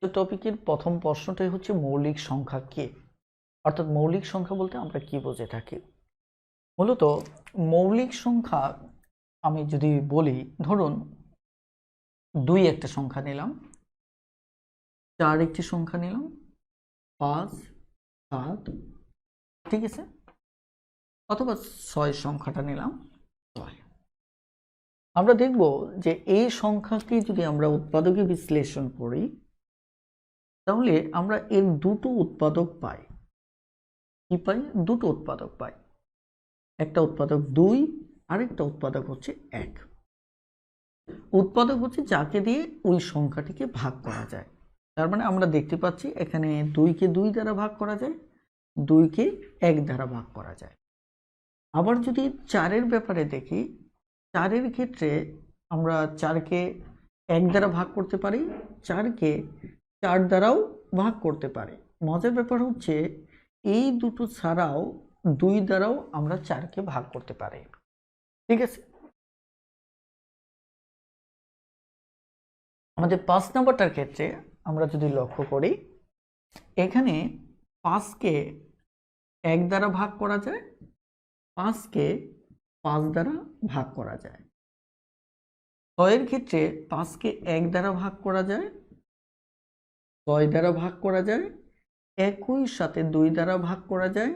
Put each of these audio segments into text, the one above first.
টপিকের প্রথম প্রশ্নটাই হচ্ছে মৌলিক সংখ্যা কি, অর্থাৎ মৌলিক সংখ্যা বলতে আমরা কি বুঝে থাকি। মূলত মৌলিক সংখ্যা আমি যদি বলি, ধরুন 2 একটা সংখ্যা নিলাম, 4 একটি সংখ্যা নিলাম, 5, 7, ঠিক আছে, অথবা 6 সংখ্যাটা নিলাম 6। আমরা দেখব যে এই সংখ্যাকে যদি আমরা উৎপাদকে বিশ্লেষণ করি তাহলে আমরা এর দুটো উৎপাদক পাই। কি পাই? দুটো উৎপাদক পাই। একটা উৎপাদক 2, আরেকটা উৎপাদক হচ্ছে 1। উৎপাদক হচ্ছে যাকে দিয়ে ওই সংখ্যাটিকে ভাগ করা যায়। তার মানে আমরা দেখতে পাচ্ছি এখানে 2কে 2 দ্বারা ভাগ করা যায়, 2কে 1 দ্বারা ভাগ করা যায়। আবার যদি 4-এর ব্যাপারে দেখি, 4-এর ক্ষেত্রে আমরা 4কে 1 দ্বারা ভাগ করতে পারি, 4কে 4 দ্বারাও ভাগ করতে পারি। মজার ব্যাপার হচ্ছে এই দুটো ছাড়াও 2 দ্বারাও আমরা 4কে ভাগ করতে পারি। ঠিক আছে, আমাদের 5 নম্বরটার ক্ষেত্রে আমরা যদি লক্ষ্য করি, এখানে 5কে 1 দ্বারা ভাগ করা যায়, 5কে 5 দ্বারা ভাগ করা যায়। 6-এর ক্ষেত্রে 5কে 1 দ্বারা ভাগ করা যায়, 6 দ্বারা ভাগ করা যায়, একই সাথে 2 দ্বারা ভাগ করা যায়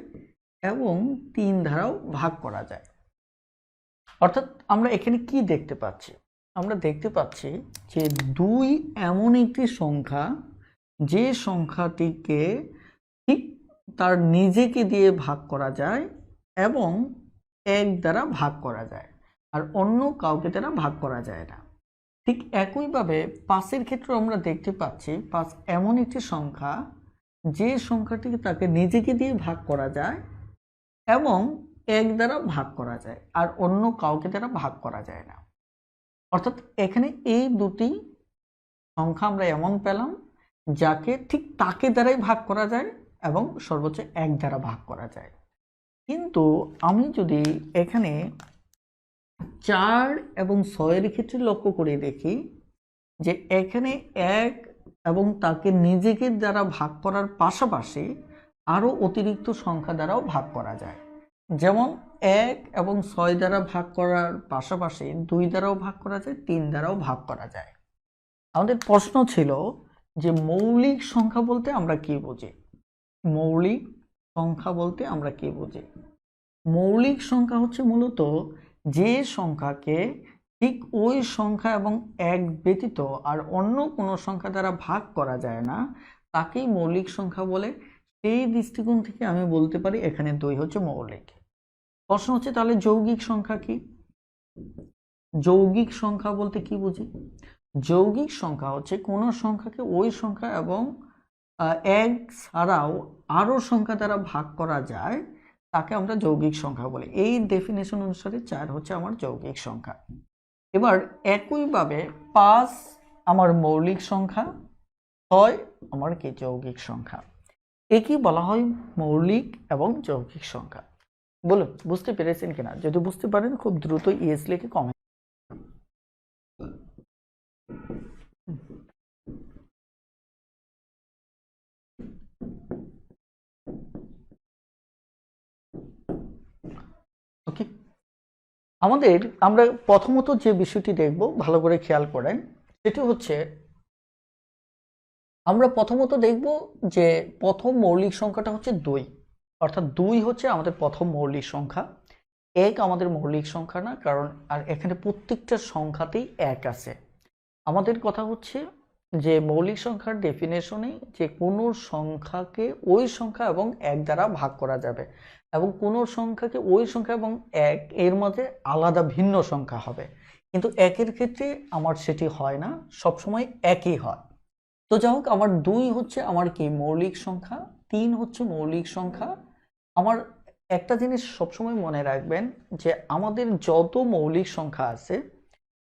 এবং 3 দ্বারাও ভাগ করা যায়। অর্থাৎ আমরা এখানে কি দেখতে পাচ্ছি? আমরা দেখতে পাচ্ছি যে 2 এমন একটি সংখ্যা যে সংখ্যাটিকে ঠিক তার নিজেকে দিয়ে ভাগ করা যায় এবং 1 দ্বারা ভাগ করা যায়, আর অন্য কাউকে দ্বারা ভাগ করা যায় না। ঠিক একইভাবে 5-এর ক্ষেত্রে আমরা দেখতে পাচ্ছি 5 এমন একটি সংখ্যা যে সংখ্যাটিকে তাকে নিজেকে দিয়ে ভাগ করা যায় এবং 1 দ্বারা ভাগ করা যায়, আর অন্য কাউকে দ্বারা ভাগ করা যায় না। অর্থাৎ এখানে এই দুটি সংখ্যা আমরা এমন পেলাম যাকে ঠিক তাকে দ্বারাই ভাগ করা যায় এবং সর্বোচ্চ 1 দ্বারা ভাগ করা যায়। কিন্তু আমি যদি এখানে 4 এবং 6-এর ক্ষেত্রে লক্ষ্য করে দেখি যে এখানে 1 এবং তাকে নিজেকে দ্বারা ভাগ করার পাশাপাশি আরও অতিরিক্ত সংখ্যা দ্বারাও ভাগ করা যায়। যেমন 1 এবং 6 দ্বারা ভাগ করার পাশাপাশি 2 দ্বারাও ভাগ করা যায়, 3 দ্বারাও ভাগ করা যায়। আমাদের প্রশ্ন ছিল যে মৌলিক সংখ্যা বলতে আমরা কি বুঝি? মৌলিক সংখ্যা বলতে আমরা কি বুঝি? মৌলিক সংখ্যা হচ্ছে মূলত যে সংখ্যাকে ঠিক ওই সংখ্যা এবং 1 ব্যতীত আর অন্য কোনো সংখ্যা দ্বারা ভাগ করা যায় না, তাকেই মৌলিক সংখ্যা বলে। সেই দৃষ্টিকোণ থেকে আমি বলতে পারি এখানে 2 হচ্ছে মৌলিক। প্রশ্ন হচ্ছে তাহলে যৌগিক সংখ্যা কি? যৌগিক সংখ্যা বলতে কি বুঝি? যৌগিক সংখ্যা হচ্ছে কোনো সংখ্যাকে ওই সংখ্যা এবং 1 ছাড়াও আরও সংখ্যা দ্বারা ভাগ করা যায়, তাকে আমরা যৌগিক সংখ্যা বলি। এই ডেফিনেশন অনুসারে 4 হচ্ছে আমার যৌগিক সংখ্যা। এবার একইভাবে 5 আমার মৌলিক সংখ্যা, 6 আমার কি যৌগিক সংখ্যা। একই বলা হয় মৌলিক এবং যৌগিক সংখ্যা। বলুন বুঝতে পেরেছেন কিনা? যদি বুঝতে পারেন খুব দ্রুত ইয়েস লিখে কমেন্ট। ওকে, আমরা প্রথমত যে বিষয়টি দেখব, ভালো করে খেয়াল করেন, সেটি হচ্ছে আমরা প্রথমত দেখব যে প্রথম মৌলিক সংখ্যাটা হচ্ছে 2। অর্থাৎ 2 হচ্ছে আমাদের প্রথম মৌলিক সংখ্যা। 1 আমাদের মৌলিক সংখ্যা না, কারণ আর এখানে প্রত্যেকটা সংখ্যাতেই 1 আছে। আমাদের কথা হচ্ছে যে মৌলিক সংখ্যার ডেফিনেশনে যে কোনো সংখ্যাকে ওই সংখ্যা এবং 1 দ্বারা ভাগ করা যাবে, এবং কোনো সংখ্যাকে ওই সংখ্যা এবং 1 এর মধ্যে আলাদা ভিন্ন সংখ্যা হবে। কিন্তু 1-এর ক্ষেত্রে আমার সেটি হয় না, সবসময় একই হয়। তো যাই হোক, আমার 2 হচ্ছে আমার কি মৌলিক সংখ্যা, 3 হচ্ছে মৌলিক সংখ্যা। আমার একটা জিনিস সবসময় মনে রাখবেন যে আমাদের যত মৌলিক সংখ্যা আছে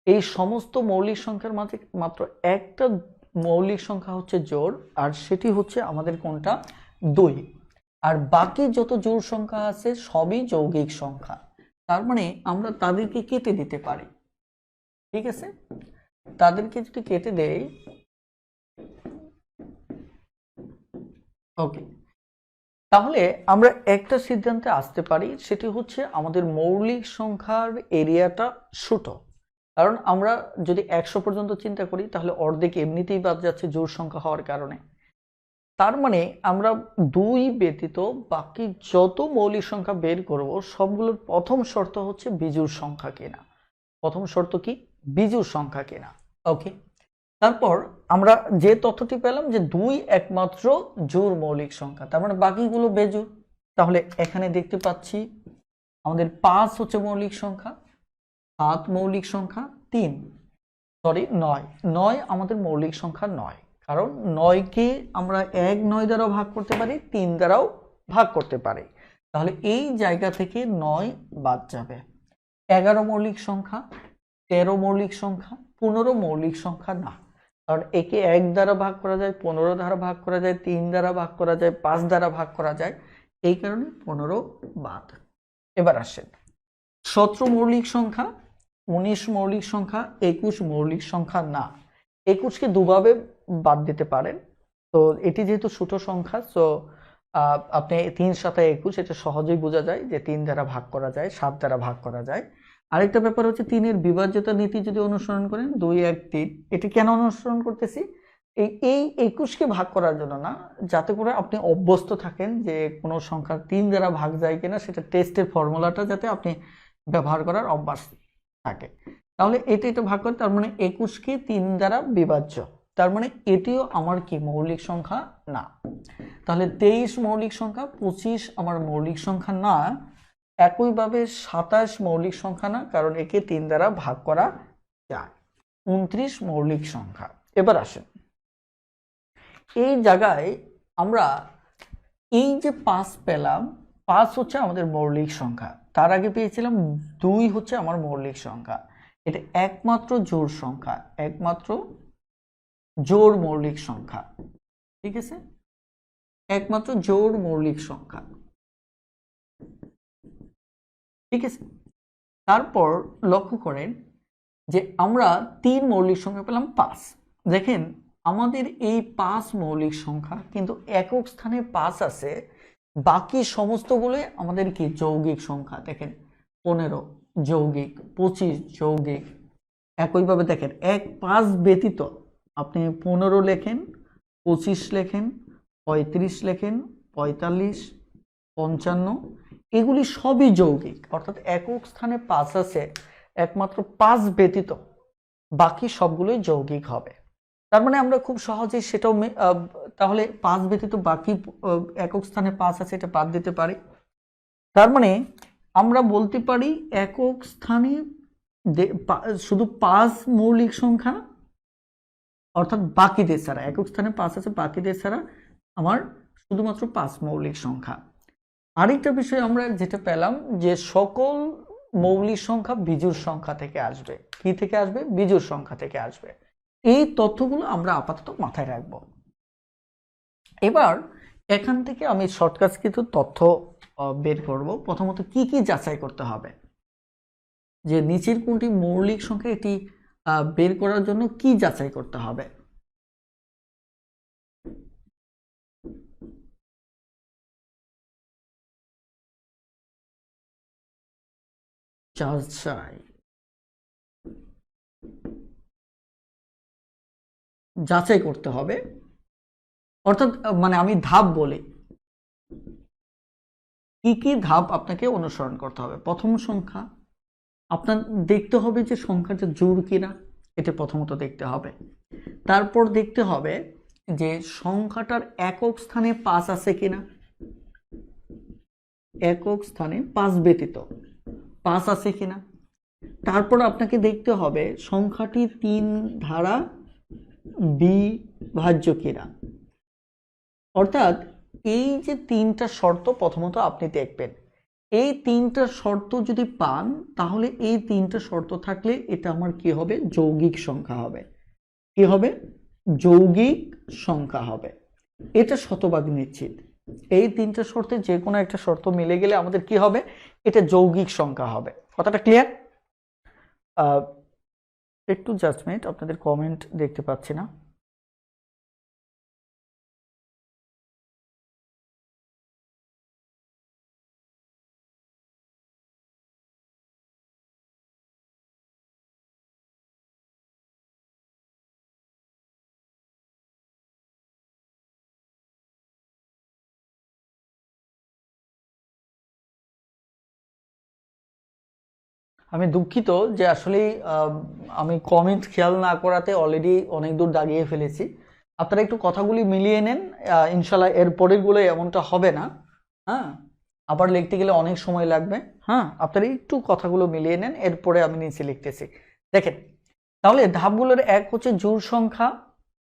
এই সমস্ত মৌলিক সংখ্যার মাঝে মাত্র একটা মৌলিক সংখ্যা হচ্ছে জোড়, আর সেটি হচ্ছে আমাদের কোনটা? 2। আর বাকি যত জোড় সংখ্যা আছে সবই যৌগিক সংখ্যা। তার মানে আমরা তাদেরকে কেটে দিতে পারি। ঠিক আছে, তাদেরকে যদি কেটে দেই ওকে, তাহলে আমরা একটা সিদ্ধান্তে আসতে পারি, সেটি হচ্ছে আমাদের মৌলিক সংখ্যার এরিয়াটা ছোট। কারণ আমরা যদি 100 পর্যন্ত চিন্তা করি তাহলে অর্ধেক এমনিতেই বাদ যাচ্ছে জোড় সংখ্যা হওয়ার কারণে। তার মানে আমরা 2 ব্যতীত বাকি যত মৌলিক সংখ্যা বের করব সবগুলোর প্রথম শর্ত হচ্ছে বিজোড় সংখ্যা কিনা। প্রথম শর্ত কি? বিজোড় সংখ্যা কিনা। ওকে, তারপর আমরা যে তথ্যটি পেলাম যে 2 একমাত্র জোড় মৌলিক সংখ্যা, তার মানে বাকিগুলো বেজোড়। তাহলে এখানে দেখতে পাচ্ছি আমাদের 5 হচ্ছে মৌলিক সংখ্যা, 7 মৌলিক সংখ্যা, 9 আমাদের মৌলিক সংখ্যা নয়। কারণ 9কে আমরা 9 দ্বারাও ভাগ করতে পারি, 3 দ্বারাও ভাগ করতে পারি। তাহলে এই জায়গা থেকে 9 বাদ যাবে। 11 মৌলিক সংখ্যা, 13 মৌলিক সংখ্যা, 15 মৌলিক সংখ্যা না। কারণ একে 1 দ্বারা ভাগ করা যায়, 15 দ্বারা ভাগ করা যায়, 3 দ্বারা ভাগ করা যায়, 5 দ্বারা ভাগ করা যায়, এই কারণে 15 বাদ। এবার আসেন 17 মৌলিক সংখ্যা, 19 মৌলিক সংখ্যা, 21 মৌলিক সংখ্যা না। 21কে দুভাবে বাদ দিতে পারেন। তো এটি যেহেতু ছোট সংখ্যা, সো আপনি 3 7 21, এটা সহজেই বোঝা যায় যে 3 দ্বারা ভাগ করা যায়, 7 দ্বারা ভাগ করা যায়। আরেকটা ব্যাপার হচ্ছে 3-এর বিভাজ্যতা নীতি যদি অনুসরণ করেন, 2 1 3, এটি কেন অনুসরণ করতেছি? এই 21কে ভাগ করার জন্য না, যাতে করে আপনি অভ্যস্ত থাকেন যে কোনো সংখ্যা 3 দ্বারা ভাগ যায় কিনা, সেটা টেস্টের ফর্মুলাটা যাতে আপনি ব্যবহার করার অভ্যাস থাকে। তাহলে এটা ভাগ করে, তার মানে 21কে 3 দ্বারা বিভাজ্য, তার মানে এটিও আমার কি মৌলিক সংখ্যা না। তাহলে 23 মৌলিক সংখ্যা, 25 আমার মৌলিক সংখ্যা না। একইভাবে 27 মৌলিক সংখ্যা না, কারণ একে 3 দ্বারা ভাগ করা যায়। 29 মৌলিক সংখ্যা। এবার আসেন এই জায়গায় আমরা এই যে 5 পেলাম, 5 হচ্ছে আমাদের মৌলিক সংখ্যা, তার আগে পেয়েছিলাম 2 হচ্ছে আমার মৌলিক সংখ্যা। এটা একমাত্র জোড় সংখ্যা, একমাত্র জোড় মৌলিক সংখ্যা, ঠিক আছে, একমাত্র জোড় মৌলিক সংখ্যা, ঠিক আছে। তারপর লক্ষ্য করেন যে আমরা 3 মৌলিক সংখ্যা পেলাম 5। দেখেন আমাদের এই 5 মৌলিক সংখ্যা কিন্তু একক স্থানে 5 আছে, বাকি সমস্তগুলো আমাদের কি যৌগিক সংখ্যা। দেখেন 15 যৌগিক, 25 যৌগিক। একইভাবে দেখেন 5 ব্যতীত আপনি 15 লেখেন, 25 লেখেন, 35 লেখেন, 45, 55, এগুলি সবই যৌগিক। অর্থাৎ একক স্থানে 5 আছে, একমাত্র 5 ব্যতীত বাকি সবগুলোই যৌগিক হবে। তার মানে আমরা খুব সহজেই সেটাও তাহলে 5 ব্যতীত বাকি একক স্থানে 5 আছে, এটা বাদ দিতে পারি। তার মানে আমরা বলতে পারি একক স্থানে শুধু 5 মৌলিক সংখ্যা, অর্থাৎ বাকিদের ছাড়া, একক স্থানে 5 আছে বাকিদের ছাড়া আমার শুধুমাত্র 5 মৌলিক সংখ্যা। আরেকটা বিষয় আমরা যেটা পেলাম যে সকল মৌলিক সংখ্যা বিজোড় সংখ্যা থেকে আসবে। কি থেকে আসবে? বিজোড় সংখ্যা থেকে আসবে। এই তথ্যগুলো আমরা আপাতত মাথায় রাখবো। এবার এখান থেকে আমি শর্টকাট কিছু তথ্য বের করব। প্রথমত কি কি যাচাই করতে হবে, যে নিচের কোনটি মৌলিক সংখ্যা, এটি বের করার জন্য কি যাচাই করতে হবে। যাচাই করতে হবে, অর্থাৎ মানে আমি ধাপ বলি, কি কি ধাপ আপনাকে অনুসরণ করতে হবে। প্রথম সংখ্যা আপনার দেখতে হবে যে সংখ্যাটা জোড় কিনা, এটা প্রথমত দেখতে হবে। তারপর দেখতে হবে যে সংখ্যাটার একক স্থানে 5 আছে কিনা, একক স্থানে 5 ব্যতীত 5 আছে কিনা। তারপর আপনাকে দেখতে হবে সংখ্যাটি 3 দ্বারা বিভাজ্য কিনা। অর্থাৎ এই যে 3টা শর্ত প্রথমত আপনি দেখবেন, এই 3টা শর্ত যদি পান তাহলে এই 3টা শর্ত থাকলে এটা আমার কি হবে? যৌগিক সংখ্যা হবে। কি হবে? যৌগিক সংখ্যা হবে। এটা শতভাগ নিশ্চিত। এই 3টা শর্তে যে কোনো একটা শর্ত মিলে গেলে আমাদের কি হবে? এটা যৌগিক সংখ্যা হবে। কথাটা ক্লিয়ার? একটু জাস্ট মিনিট, আপনাদের কমেন্ট দেখতে পাচ্ছি না। আমি দুঃখিত যে আসলে আমি কমেন্ট খেয়াল না করাতে অলরেডি অনেক দূর দাঁড়িয়ে ফেলেছি। আপনারা একটু কথাগুলি মিলিয়ে নেন, ইনশাল্লাহ এর পরেরগুলো এমনটা হবে না। হ্যাঁ, আবার লিখতে গেলে অনেক সময় লাগবে। হ্যাঁ, আপনারা একটু কথাগুলো মিলিয়ে নেন, এরপরে আমি নিচে লিখতেছি। দেখেন, তাহলে ধাপগুলোর এক হচ্ছে জোড় সংখ্যা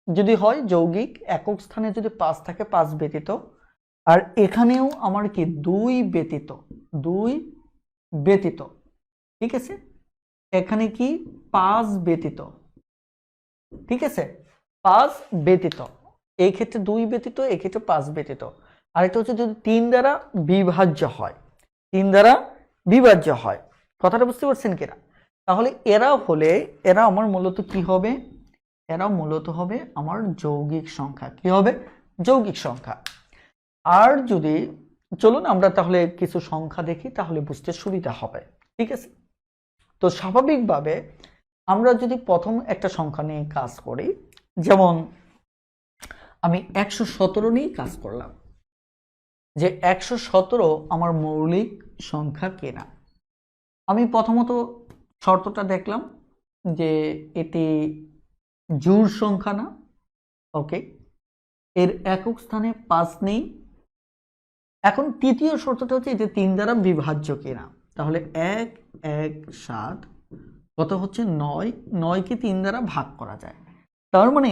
যদি হয় যৌগিক, একক স্থানে যদি 5 থাকে 5 ব্যতীত, আর এখানেও আমার কি 2 ব্যতীত, 2 ব্যতীত, ঠিক আছে। এখানে কি 5 ব্যতীত, ঠিক আছে, 5 ব্যতীত, এই ক্ষেত্রে 2 ব্যতীত, এই ক্ষেত্রে 5 ব্যতীত। আরেকটা হচ্ছে যদি 3 দ্বারা বিভাজ্য হয়, 3 দ্বারা বিভাজ্য হয়, কথাটা বুঝতে পারছেন কিনা? তাহলে এরা আমার মূলত কি হবে? এরা মূলত হবে আমার যৌগিক সংখ্যা। কি হবে? যৌগিক সংখ্যা। আর যদি চলুন আমরা তাহলে কিছু সংখ্যা দেখি, তাহলে বুঝতে সুবিধা হবে, ঠিক আছে। তো স্বাভাবিকভাবে আমরা যদি প্রথম একটা সংখ্যা নিয়ে কাজ করি, যেমন আমি 117 নিয়ে কাজ করলাম, যে 117 আমার মৌলিক সংখ্যা কিনা। আমি প্রথমত শর্তটা দেখলাম যে এটি জোড় সংখ্যা না, ওকে, এর একক স্থানে 5 নেই। এখন তৃতীয় শর্তটা হচ্ছে এটি 3 দ্বারা বিভাজ্য কিনা। তাহলে 1 1 7 কত হচ্ছে 9, 9কে 3 দ্বারা ভাগ করা যায়, তার মানে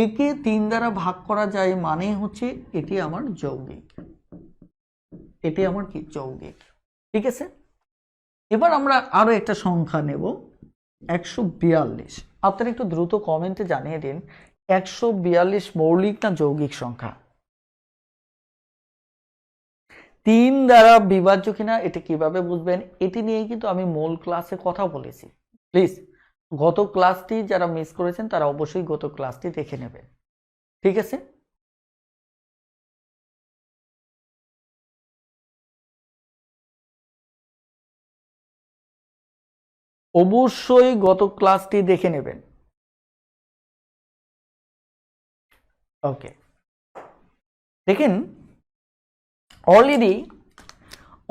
একে 3 দ্বারা ভাগ করা যায়, মানে হচ্ছে এটি আমার যৌগিক, এটি আমার কি যৌগিক, ঠিক আছে। এবার আমরা আরো একটা সংখ্যা নেব 142। আপনারা একটু দ্রুত কমেন্টে জানিয়ে দিন 142 মৌলিক না যৌগিক সংখ্যা? 3 দ্বারা বিভাজ্য কিনা এটা কিভাবে বুঝবেন, এটি নিয়ে কিন্তু আমি মূল ক্লাসে কথা বলেছি। প্লিজ গত ক্লাসটি যারা মিস করেছেন তারা অবশ্যই গত ক্লাসটি দেখে নেবেন, ঠিক আছে। অবশ্যই গত ক্লাসটি দেখে নেবেন, ওকে। দেখেন, অলরেডি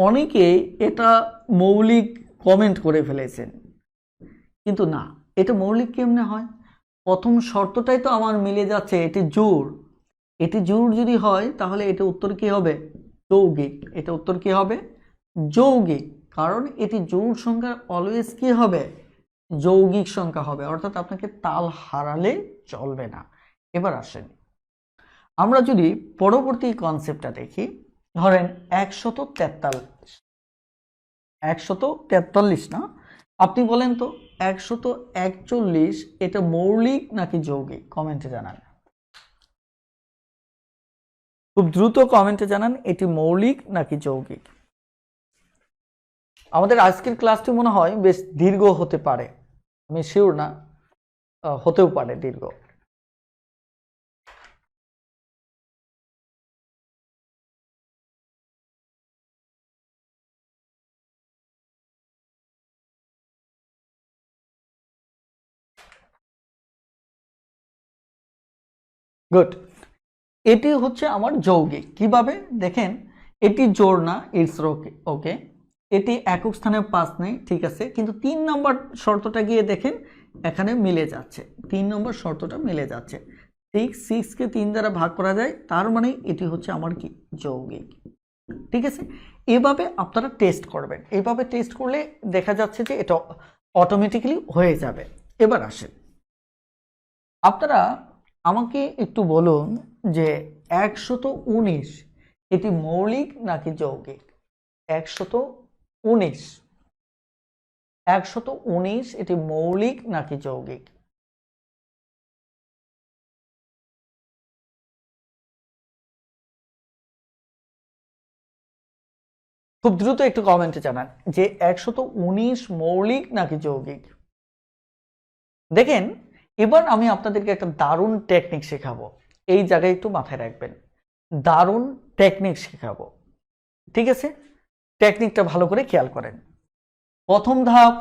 অনেকে এটা মৌলিক কমেন্ট করে ফেলেছেন, কিন্তু না, এটা মৌলিক কেমনে হয়? প্রথম শর্তটাই তো আমার মিলে যাচ্ছে, এটি জোড়। এটি জোড় যদি হয় তাহলে এটা উত্তর কি হবে? যৌগিক। এটা উত্তর কি হবে? যৌগিক। কারণ এটি জোড় সংখ্যা অলওয়েজ কি হবে? যৌগিক সংখ্যা হবে, অর্থাৎ আপনাকে তাল হারালে চলবে না। এবার আসেন আমরা যদি পরবর্তী কনসেপ্টটা দেখি, ধরেন 143, 143 না, আপনি বলেন তো 141 এটা মৌলিক নাকি যৌগিক? কমেন্টে জানান, খুব দ্রুত কমেন্টে জানান এটি মৌলিক নাকি যৌগিক। আমাদের আজকের ক্লাসটি মনে হয় বেশ দীর্ঘ হতে পারে, আমি শিওর না, হতেও পারে দীর্ঘ। গুড, এটি হচ্ছে আমার যৌগিক। কিভাবে দেখেন, এটি জোড় না, ইটস ওকে, ওকে। এটি একক স্থানে 5 নেই, ঠিক আছে, কিন্তু 3 নম্বর শর্তটা গিয়ে দেখেন এখানে মিলে যাচ্ছে, 3 নম্বর শর্তটা মিলে যাচ্ছে। 6 কে 3 দ্বারা ভাগ করা যায়, তার মানে এটি হচ্ছে আমার কি যৌগিক, ঠিক আছে। এভাবে আপনারা টেস্ট করবেন, এভাবে টেস্ট করলে দেখা যাচ্ছে যে এটা অটোমেটিক্যালি হয়ে যাবে। এবার আসেন আপনারা আমাকে একটু বলুন যে 119 এটি মৌলিক নাকি যৌগিক? 119, 119 এটি মৌলিক নাকি যৌগিক? খুব দ্রুত একটু কমেন্টে জানান যে 119 মৌলিক নাকি যৌগিক। দেখেন, এবার আমি আপনাদেরকে একটা দারুণ টেকনিক শেখাবো, এই জায়গায় একটু মাথায় রাখবেন, দারুণ টেকনিক শেখাবো, ঠিক আছে। টেকনিকটা ভালো করে খেয়াল করেন। প্রথম ধাপ,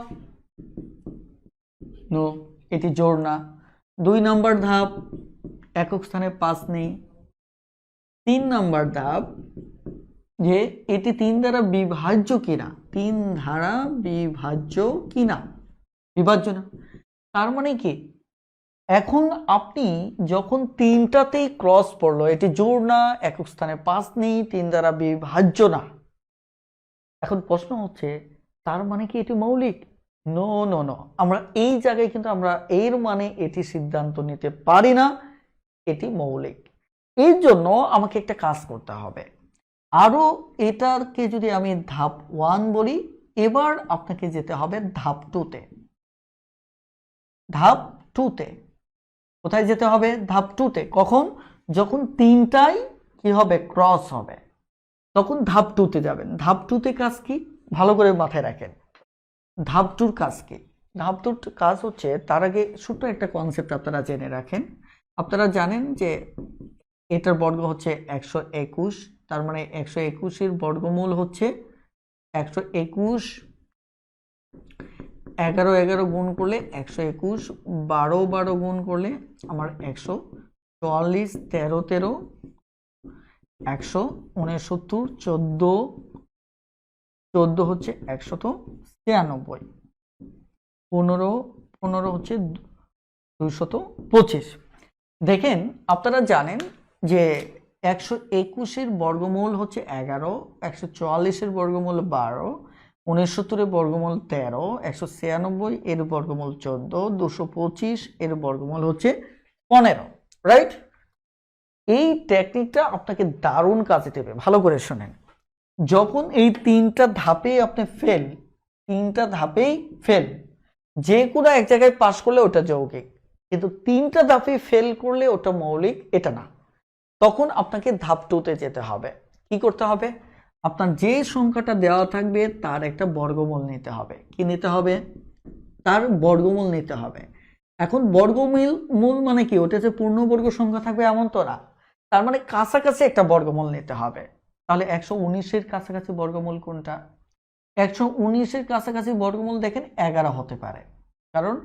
নো, এটি জোড় না। 2 নম্বর ধাপ, একক স্থানে 5 নেই। 3 নম্বর ধাপ, যে এটি 3 দ্বারা বিভাজ্য কিনা, তিন দ্বারা বিভাজ্য কিনা, বিভাজ্য না। তার মানে কি, এখন আপনি যখন তিনটাতেই ক্রস পড়লো, এটি জোড় না, একক স্থানে 5 নেই, তিন দ্বারা বিভাজ্য না। এখন প্রশ্ন হচ্ছে তার মানে কি এটি মৌলিক? নো নো নো, আমরা এই জায়গায় কিন্তু আমরা এর মানে এটি সিদ্ধান্ত নিতে পারি না এটি মৌলিক। এর জন্য আমাকে একটা কাজ করতে হবে। আরো এটাকে যদি আমি ধাপ 1 বলি, এবার আপনাকে যেতে হবে ধাপ 2তে। ধাপ 2তে কোথায় যেতে হবে? ধাপ 2তে। কখন? যখন তিনটাই কি হবে? ক্রস হবে, তখন ধাপ 2তে যাবেন। ধাপ 2তে কাজ কি? ভালো করে মাথায় রাখেন। ধাপ 2র কাজ কি? ধাপ 2র কাজ হচ্ছে, তার আগে ছোট্ট একটা কনসেপ্ট আপনারা জেনে রাখেন। আপনারা জানেন যে এটার বর্গ হচ্ছে 121, তার মানে 121 এর বর্গমূল হচ্ছে 121। 11 11 গুণ করলে 121, 12 12 গুণ করলে আমার 144, 13 13 169, 14 14 হচ্ছে 196, 15 15 হচ্ছে 225। দেখেন আপনারা জানেন যে 121 এর বর্গমূল হচ্ছে 11, 144 এর বর্গমূল 12, 69 এর বর্গমূল 13, 196 এর বর্গমূল 14, 225 এর বর্গমূল হচ্ছে 15, রাইট? এই টেকনিকটা আপনাকে দারুণ কাজে দেবে, ভালো করে শোনেন। যখন এই তিনটা ধাপে আপনি তিনটা ধাপেই ফেল, যে কোনো এক জায়গায় পাস করলে ওটা যৌগিক, কিন্তু তিনটা ধাপে ফেল করলে ওটা মৌলিক, এটা না। তখন আপনাকে ধাপ 2তে যেতে হবে। কি করতে হবে? আপনার যে সংখ্যাটা দেওয়া থাকবে তার একটা বর্গমূল নিতে হবে। কি নিতে হবে? তার বর্গমূল নিতে হবে। এখন বর্গমূল মানে কি? ওটা যে পূর্ণবর্গ সংখ্যা থাকবে এমন তো না, তার মানে কাছাকাছি একটা বর্গমূল নিতে হবে। তাহলে 119 এর কাছাকাছি বর্গমূল কোনটা? 119 এর কাছাকাছি বর্গমূল দেখেন 11 হতে পারে, কারণ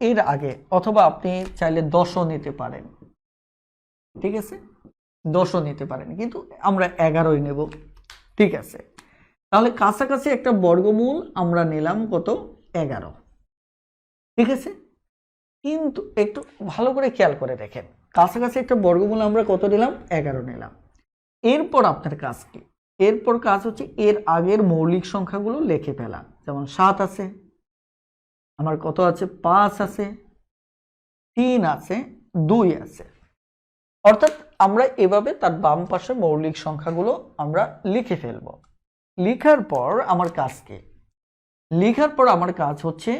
এর আগে, অথবা আপনি চাইলে 10ও নিতে পারেন, ঠিক আছে? 10ও নিতে পারেন, কিন্তু আমরা 11ই নেব, ঠিক আছে? তাহলে কাছাকাছি একটা বর্গমূল আমরা নিলাম কত? 11, ঠিক আছে? কিন্তু একটু ভালো করে খেয়াল করে দেখেন, কাছাকাছি একটা বর্গমূল আমরা কত নিলাম? 11 নিলাম। এরপর আপনার কাজ কি? এরপর কাজ হচ্ছে এর আগের মৌলিক সংখ্যাগুলো লিখে ফেলা। যেমন 7 আছে, আমার কত আছে? 5 আছে, 3 আছে, 2 আছে। অর্থাৎ আমরা এভাবে তার বাম পাশে মৌলিক সংখ্যাগুলো আমরা লিখে ফেলব। লিখার পর আমার কাজ কি? লিখার পর আমার কাজ হচ্ছে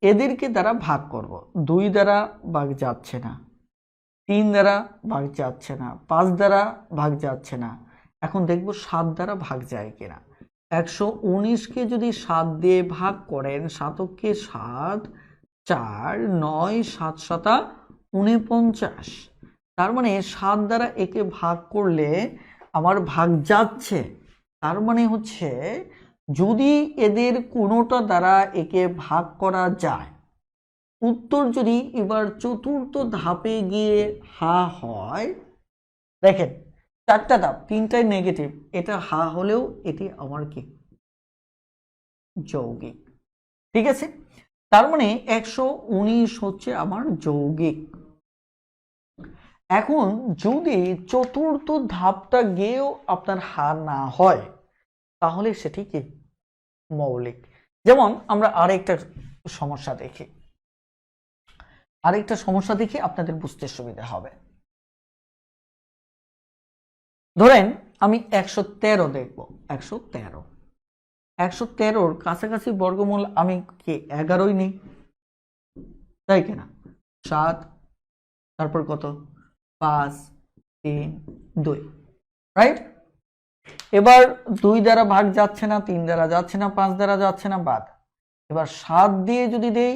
এদেরকে দ্বারা ভাগ করব। 2 দ্বারা ভাগ যাচ্ছে না, 3 দ্বারা ভাগ যাচ্ছে না, 5 দ্বারা ভাগ যাচ্ছে না। এখন দেখব 7 দ্বারা ভাগ যায় কিনা। 119কে যদি 7 দিয়ে ভাগ করেন, 7কে 7, 4, 9, 7 7 49, তার মানে 7 দ্বারা একে ভাগ করলে আমার ভাগ যাচ্ছে। তার মানে হচ্ছে যদি এদের কোনোটা দ্বারা একে ভাগ করা যায়, উত্তর যদি এবার চতুর্থ ধাপে গিয়ে হা হয়, দেখেন 4টা ধাপ, 3টাই নেগেটিভ, এটা হা হলেও এটি আমার কি? যৌগিক, ঠিক আছে? তার মানে 119 হচ্ছে আমার যৌগিক। এখন যদি চতুর্থ ধাপটা গিয়েও আপনার হা না হয়, তাহলে সেটি কি? মৌলিক। যেমন আমরা আরেকটা সমস্যা দেখি, আপনাদের বুঝতে সুবিধা হবে। ধরেন আমি 113 দেখব, 113 কাছাকাছি বর্গমূল আমি কি 11ই নেই, তাই কিনা? 7, তারপর কত? 5, 3, 2, রাইট? এবার 2 দ্বারা ভাগ যাচ্ছে না, 3 দ্বারা যাচ্ছে না, 5 দ্বারা যাচ্ছে না, বাদ। এবার 7 দিয়ে যদি দেই,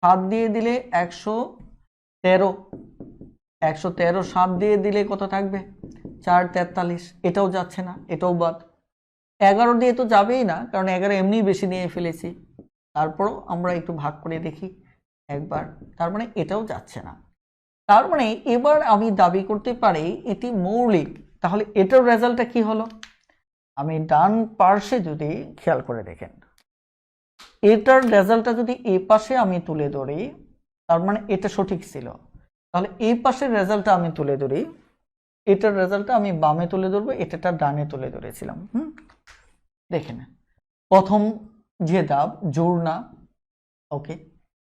7 দিয়ে দিলে 113, 7 দিয়ে দিলে কত থাকবে? 4 43, এটাও যাচ্ছে না, এটাও বাদ। 11 দিয়ে তো যাবেই না, কারণ 11 এমনি বেশি নিয়ে ফেলেছি। তারপরও আমরা একটু ভাগ করে দেখি একবার, তার মানে এটাও যাচ্ছে না। তার মানে এবার আমি দাবি করতে পারি এটি মৌলিক। তাহলে এটার রেজাল্টটা কি হলো? আমি ডান পার্শ্বে যদি খেয়াল করে দেখেন, এটার রেজাল্টটা যদি এই পাশে আমি তুলে ধরি, তার মানে এটা সঠিক ছিল। তাহলে এই পাশের রেজাল্টটা আমি তুলে ধরি, এটার রেজাল্টটা আমি বামে তুলে ধরবো, এটাটা ডানে তুলে ধরেছিলাম। দেখেন, প্রথম যে ধাপ জোড় না, ওকে,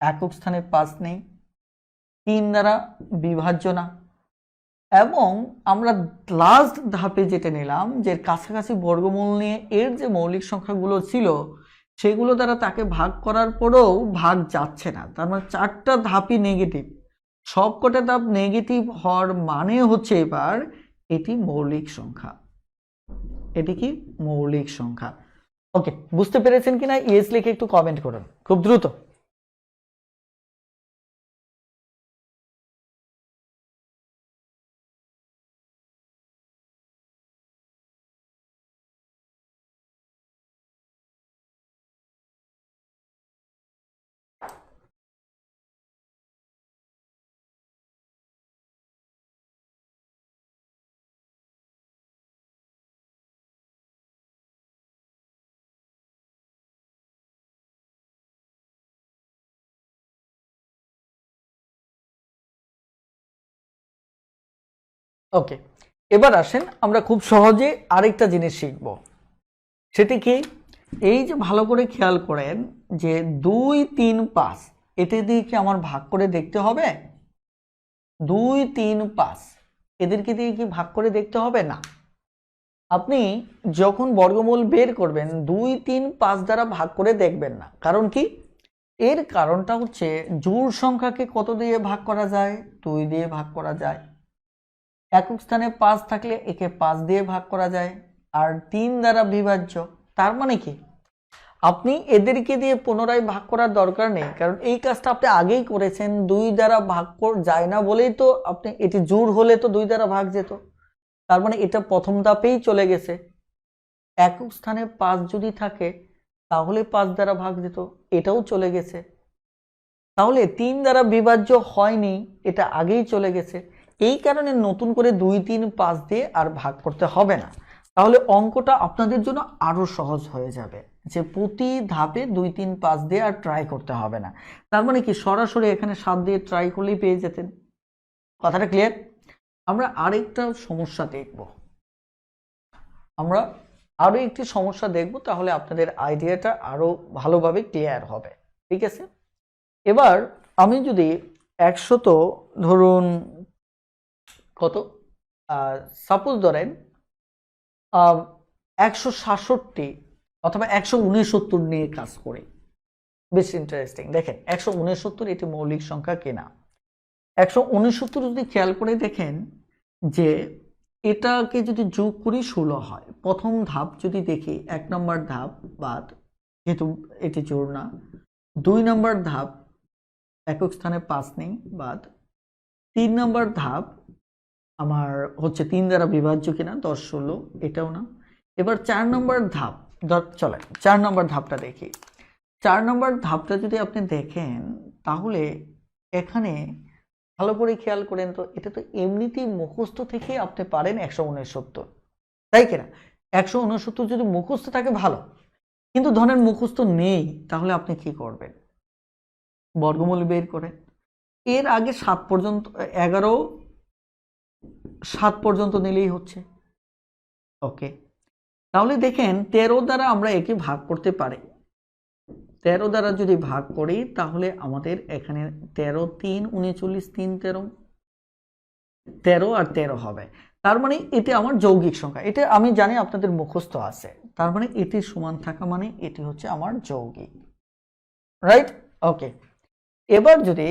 একক স্থানে 5 নেই, 3 দ্বারা বিভাজ্য না, এবং আমরা লাস্ট ধাপে যেটা নিলাম যে কাছাকাছি বর্গমূল নিয়ে এর যে মৌলিক সংখ্যাগুলো ছিল সেগুলো দ্বারা তাকে ভাগ করার পরেও ভাগ যাচ্ছে না, তার মানে 4টা ধাপই নেগেটিভ। সবকটা ধাপ নেগেটিভ হওয়ার মানে হচ্ছে এবার এটি মৌলিক সংখ্যা। এটি কি মৌলিক সংখ্যা? ওকে, বুঝতে পেরেছেন কিনা ইয়েস লিখে একটু কমেন্ট করুন খুব দ্রুত। ওকে, এবার আসেন আমরা খুব সহজে আরেকটা জিনিস শিখব। সেটি কি? এই যে ভালো করে খেয়াল করেন যে 2, 3, 5 এটা দিয়ে কি আমার ভাগ করে দেখতে হবে? 2, 3, 5 এদেরকে দিয়ে কি ভাগ করে দেখতে হবে? না। আপনি যখন বর্গমূল বের করবেন 2, 3, 5 দ্বারা ভাগ করে দেখবেন না। কারণ কি? এর কারণটা হচ্ছে জোড় সংখ্যাকে কত দিয়ে ভাগ করা যায়? 2 দিয়ে ভাগ করা যায়। একক স্থানে 5 থাকলে একে 5 দিয়ে ভাগ করা যায়, আর 3 দ্বারা বিভাজ্য। তার মানে কি আপনি এদেরকে দিয়ে পুনরায় ভাগ করার দরকার নেই, কারণ এই কাজটা আপনি আগেই করেছেন। 2 দ্বারা ভাগ যায় না বলেই তো আপনি, এটি জোড় হলে তো 2 দ্বারা ভাগ যেত, তার মানে এটা প্রথম ধাপেই চলে গেছে। একক স্থানে 5 যদি থাকে তাহলে 5 দ্বারা ভাগ যেত, এটাও চলে গেছে। তাহলে 3 দ্বারা বিভাজ্য হয়নি, এটা আগেই চলে গেছে। এই কারণে নতুন করে 2, 3, 5 দিয়ে আর ভাগ করতে হবে না। তাহলে অঙ্কটা আপনাদের জন্য আরো সহজ হয়ে যাবে, যে প্রতি ধাপে 2, 3, 5 দিয়ে আর ট্রাই করতে হবে না। তার মানে কি সরাসরি এখানে 7 দিয়ে ট্রাই করলেই পেয়ে যেতেন। কথাটা ক্লিয়ার? আমরা আরেকটা সমস্যা দেখব, আমরা আরো একটি সমস্যা দেখব, তাহলে আপনাদের আইডিয়াটা আরো ভালোভাবে ক্লিয়ার হবে। ঠিক আছে? এবার আমি যদি 100 ধরুন কত, সাপোজ ধরেন 167 অথবা 169 নিয়ে কাজ করি, বেশ ইন্টারেস্টিং। দেখেন 169 এটি মৌলিক সংখ্যা কিনা। 169 যদি খেয়াল করে দেখেন যে এটাকে যদি যোগ করি 16 হয়। প্রথম ধাপ যদি দেখি 1 নম্বর ধাপ বাদ, যেহেতু এটি জোড় না। 2 নম্বর ধাপ একক স্থানে 5 নেই বাদ। 3 নম্বর ধাপ আমার হচ্ছে 3 দ্বারা বিভাজ্য কিনা, 10, 16 এটাও না। এবার 4 নম্বর ধাপ চলে, 4 নম্বর ধাপটা দেখি। 4 নম্বর ধাপটা যদি আপনি দেখেন তাহলে এখানে ভালো করে খেয়াল করেন তো, এটা তো এমনিতেই মুখস্থ থেকে আপনি পারেন 169, তাই কিনা? 169 যদি মুখস্থ থাকে ভালো, কিন্তু ধরেন মুখস্থ নেই, তাহলে আপনি কি করবেন? বর্গমূল বের করেন। এর আগে 7 পর্যন্ত, 11, 7 পর্যন্ত নিলেই হচ্ছে। ওকে, তাহলে দেখেন 13 দ্বারা আমরা একে ভাগ করতে পারি। 13 দ্বারা যদি ভাগ করি তাহলে আমাদের এখানে 13, 3, 39, 3, 13, 13 আর 13 হবে। তার মানে এটি আমার যৌগিক সংখ্যা। এটা আমি জানি আপনাদের মুখস্থ আছে, তার মানে এটি সমান থাকা মানে এটি হচ্ছে আমার যৌগিক, রাইট? ওকে, এবার যদি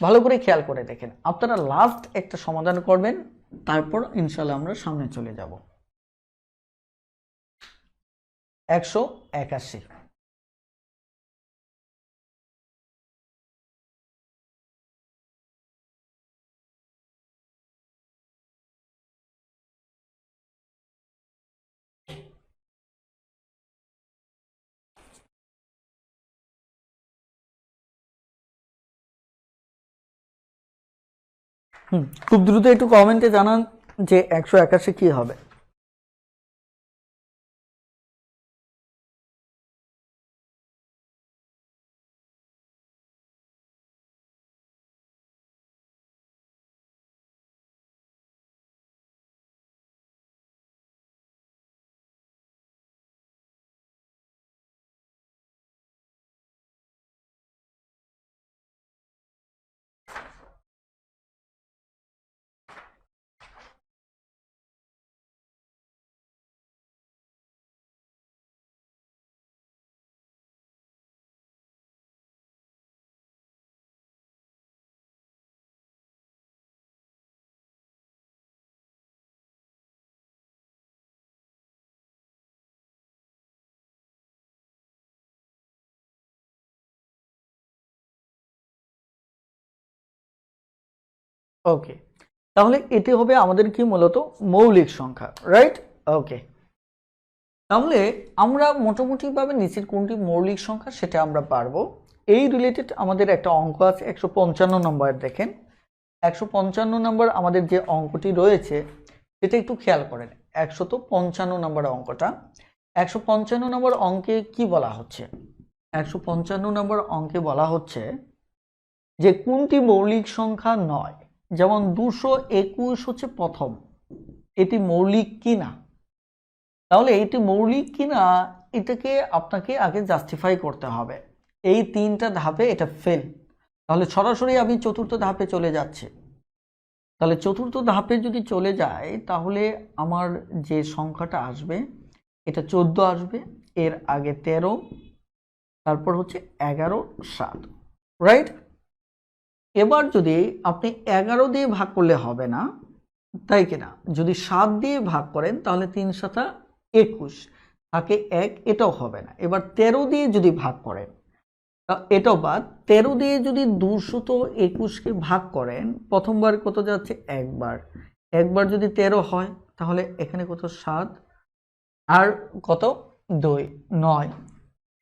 ভালো করে খেয়াল করে দেখেন, আপনারা লাস্ট একটা সমাধান করবেন, তারপর ইনশাল্লাহ আমরা সামনে চলে যাব। 181, খুব দ্রুত একটু কমেন্টে জানান যে 181 কি হবে। ওকে, তাহলে এটি হবে আমাদের কি মূলত মৌলিক সংখ্যা, রাইট? ওকে, তাহলে আমরা মোটামুটিভাবে নিচের কোনটি মৌলিক সংখ্যা সেটা আমরা পারবো। এই রিলেটেড আমাদের একটা অঙ্ক আছে 155 নম্বর। দেখেন 155 নম্বর আমাদের যে অঙ্কটি রয়েছে সেটা একটু খেয়াল করেন। 155 নম্বর অঙ্কটা, 155 নম্বর অঙ্কে কি বলা হচ্ছে? 155 নম্বর অঙ্কে বলা হচ্ছে যে কোনটি মৌলিক সংখ্যা নয়। যেমন 221 হচ্ছে প্রথম, এটি মৌলিক কিনা? তাহলে এটি মৌলিক কিনা এটাকে আপনাকে আগে জাস্টিফাই করতে হবে। এই 3টা ধাপে এটা ফেল। তাহলে সরাসরি আমি চতুর্থ ধাপে চলে যাচ্ছি। তাহলে চতুর্থ ধাপে যদি চলে যায় তাহলে আমার যে সংখ্যাটা আসবে এটা 14 আসবে, এর আগে 13, তারপর হচ্ছে 11, 7, রাইট? এবার যদি আপনি 11 দিয়ে ভাগ করলে হবে না, তাই কিনা? যদি 7 দিয়ে ভাগ করেন তাহলে 3 7 21 থাকে 1, এটাও হবে না। এবার 13 দিয়ে যদি ভাগ করেন এটাও বাদ। 13 দিয়ে যদি 221কে ভাগ করেন প্রথমবার কত যাচ্ছে? একবার। একবার যদি 13 হয় তাহলে এখানে কত? 7 আর কত? 2, 9,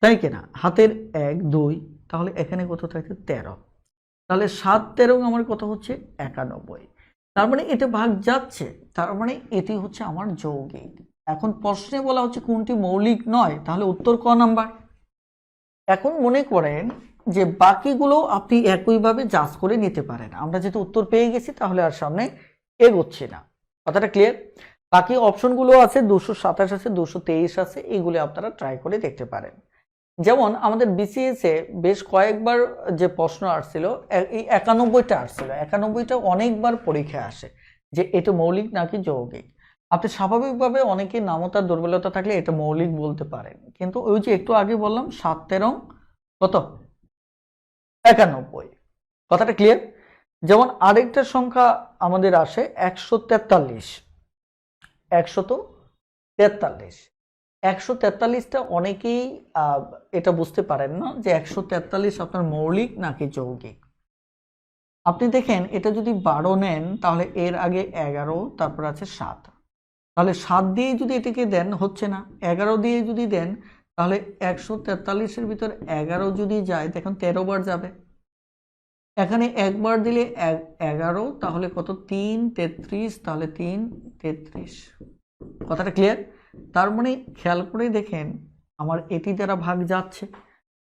তাই কিনা? হাতের 1 2, তাহলে এখানে কত থাকে? 13। তাহলে 7 13 আমার কত হচ্ছে? 91। তার মানে এটা ভাগ যাচ্ছে, তার মানে এটি হচ্ছে আমার যৌগিক। এখন প্রশ্নে বলা হচ্ছে কোনটি মৌলিক নয়, তাহলে উত্তর ক নাম্বার? এখন মনে করেন যে বাকিগুলো আপনি একইভাবে জাজ করে নিতে পারেন। আমরা যেহেতু উত্তর পেয়ে গেছি তাহলে আর সামনে এগোচ্ছি না। কথাটা ক্লিয়ার? বাকি অপশনগুলো আছে, 227 আছে, 223 আছে, এগুলো আপনারা ট্রাই করে দেখতে পারেন। যেমন আমাদের বিসিএসে বেশ কয়েকবার যে প্রশ্ন আসছিল, এই 91টা আসছিল। 91টা অনেকবার পরীক্ষায় আসে যে এটা মৌলিক নাকি যৌগিক। আপনি স্বাভাবিকভাবে অনেকে নামতার দুর্বলতা থাকলে এটা মৌলিক বলতে পারেন, কিন্তু ওই যে একটু আগে বললাম 7 13 কত? 91। কথাটা ক্লিয়ার? যেমন আরেকটা সংখ্যা আমাদের আসে 143। 143, 143টা অনেকেই এটা বুঝতে পারেন না যে 143 আপনার মৌলিক নাকি যৌগিক। আপনি দেখেন এটা যদি 12 নেন তাহলে এর আগে 11, তারপর আছে 7। তাহলে 7 দিয়ে যদি এটাকে দেন হচ্ছে না, 11 দিয়ে যদি দেন তাহলে 143-এর ভিতর 11 যদি যায় দেখুন 13 বার যাবে। এখানে একবার দিলে 11, তাহলে কত? 3 33, তাহলে 3 33। কথাটা ক্লিয়ার? তার মানে খেয়াল করে দেখেন আমার এটি দ্বারা ভাগ যাচ্ছে,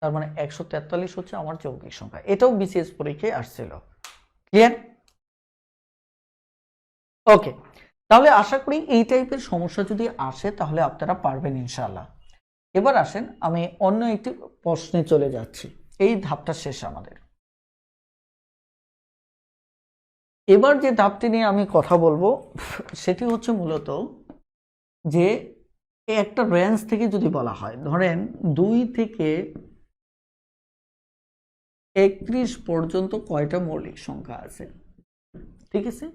তার মানে 143 হচ্ছে আমার যৌগিক সংখ্যা। এটাও বিসিএস পরীক্ষায় আসছিল। ক্লিয়ার? ওকে, তাহলে আশা করি এই টাইপের সমস্যা যদি আসে তাহলে আপনারা পারবেন ইনশাআল্লাহ। এবার আসেন আমি অন্য একটি প্রশ্নে চলে যাচ্ছি, এই ধাপটা শেষ আমাদের। এবার যে ধাপটি নিয়ে আমি কথা বলবো সেটি হচ্ছে মূলত যে একটা রেঞ্জ থেকে যদি বলা হয়, ধরেন 2 থেকে 31 পর্যন্ত কয়টা মৌলিক সংখ্যা আছে, ঠিক আছে?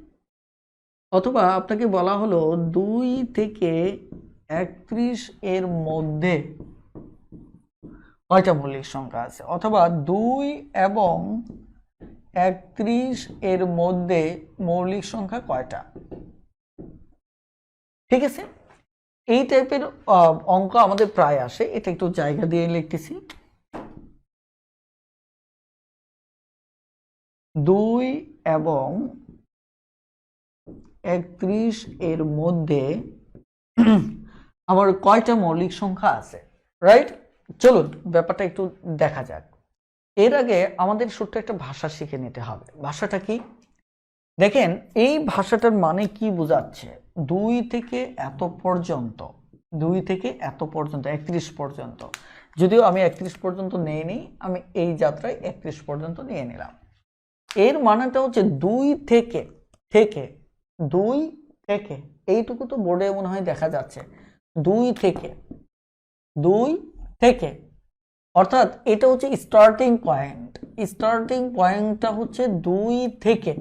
অথবা আপনাকে বলা হলো 2 থেকে 31 এর মধ্যে কয়টা মৌলিক সংখ্যা আছে, অথবা 2 এবং 31 এর মধ্যে মৌলিক সংখ্যা কয়টা, ঠিক আছে? এই টাইপের অঙ্ক আমাদের প্রায় আসে। এটা একটু জায়গা দিয়ে লিখতেছি। 2 এবং 31 এর মধ্যে আমার কয়টা মৌলিক সংখ্যা আছে, রাইট? চলুন ব্যাপারটা একটু দেখা যাক। এর আগে আমাদের ছোট্ট একটা ভাষা শিখে নিতে হবে। ভাষাটা কি দেখেন, এই ভাষাটার মানে কি বোঝাচ্ছে? 2 থেকে এত পর্যন্ত, 2 থেকে এত পর্যন্ত 31 পর্যন্ত, যদিও আমি 31 পর্যন্ত নেইনি, আমি এই যাত্রায় 31 পর্যন্ত নিয়ে নিলাম। এর মানেটা হচ্ছে 2 থেকে থেকে 2 থেকে এইটুকু তো বোর্ডে মনে হয় দেখা যাচ্ছে, 2 থেকে 2 থেকে, অর্থাৎ এটা হচ্ছে স্টার্টিং পয়েন্ট। স্টার্টিং পয়েন্টটা হচ্ছে 2 থেকে,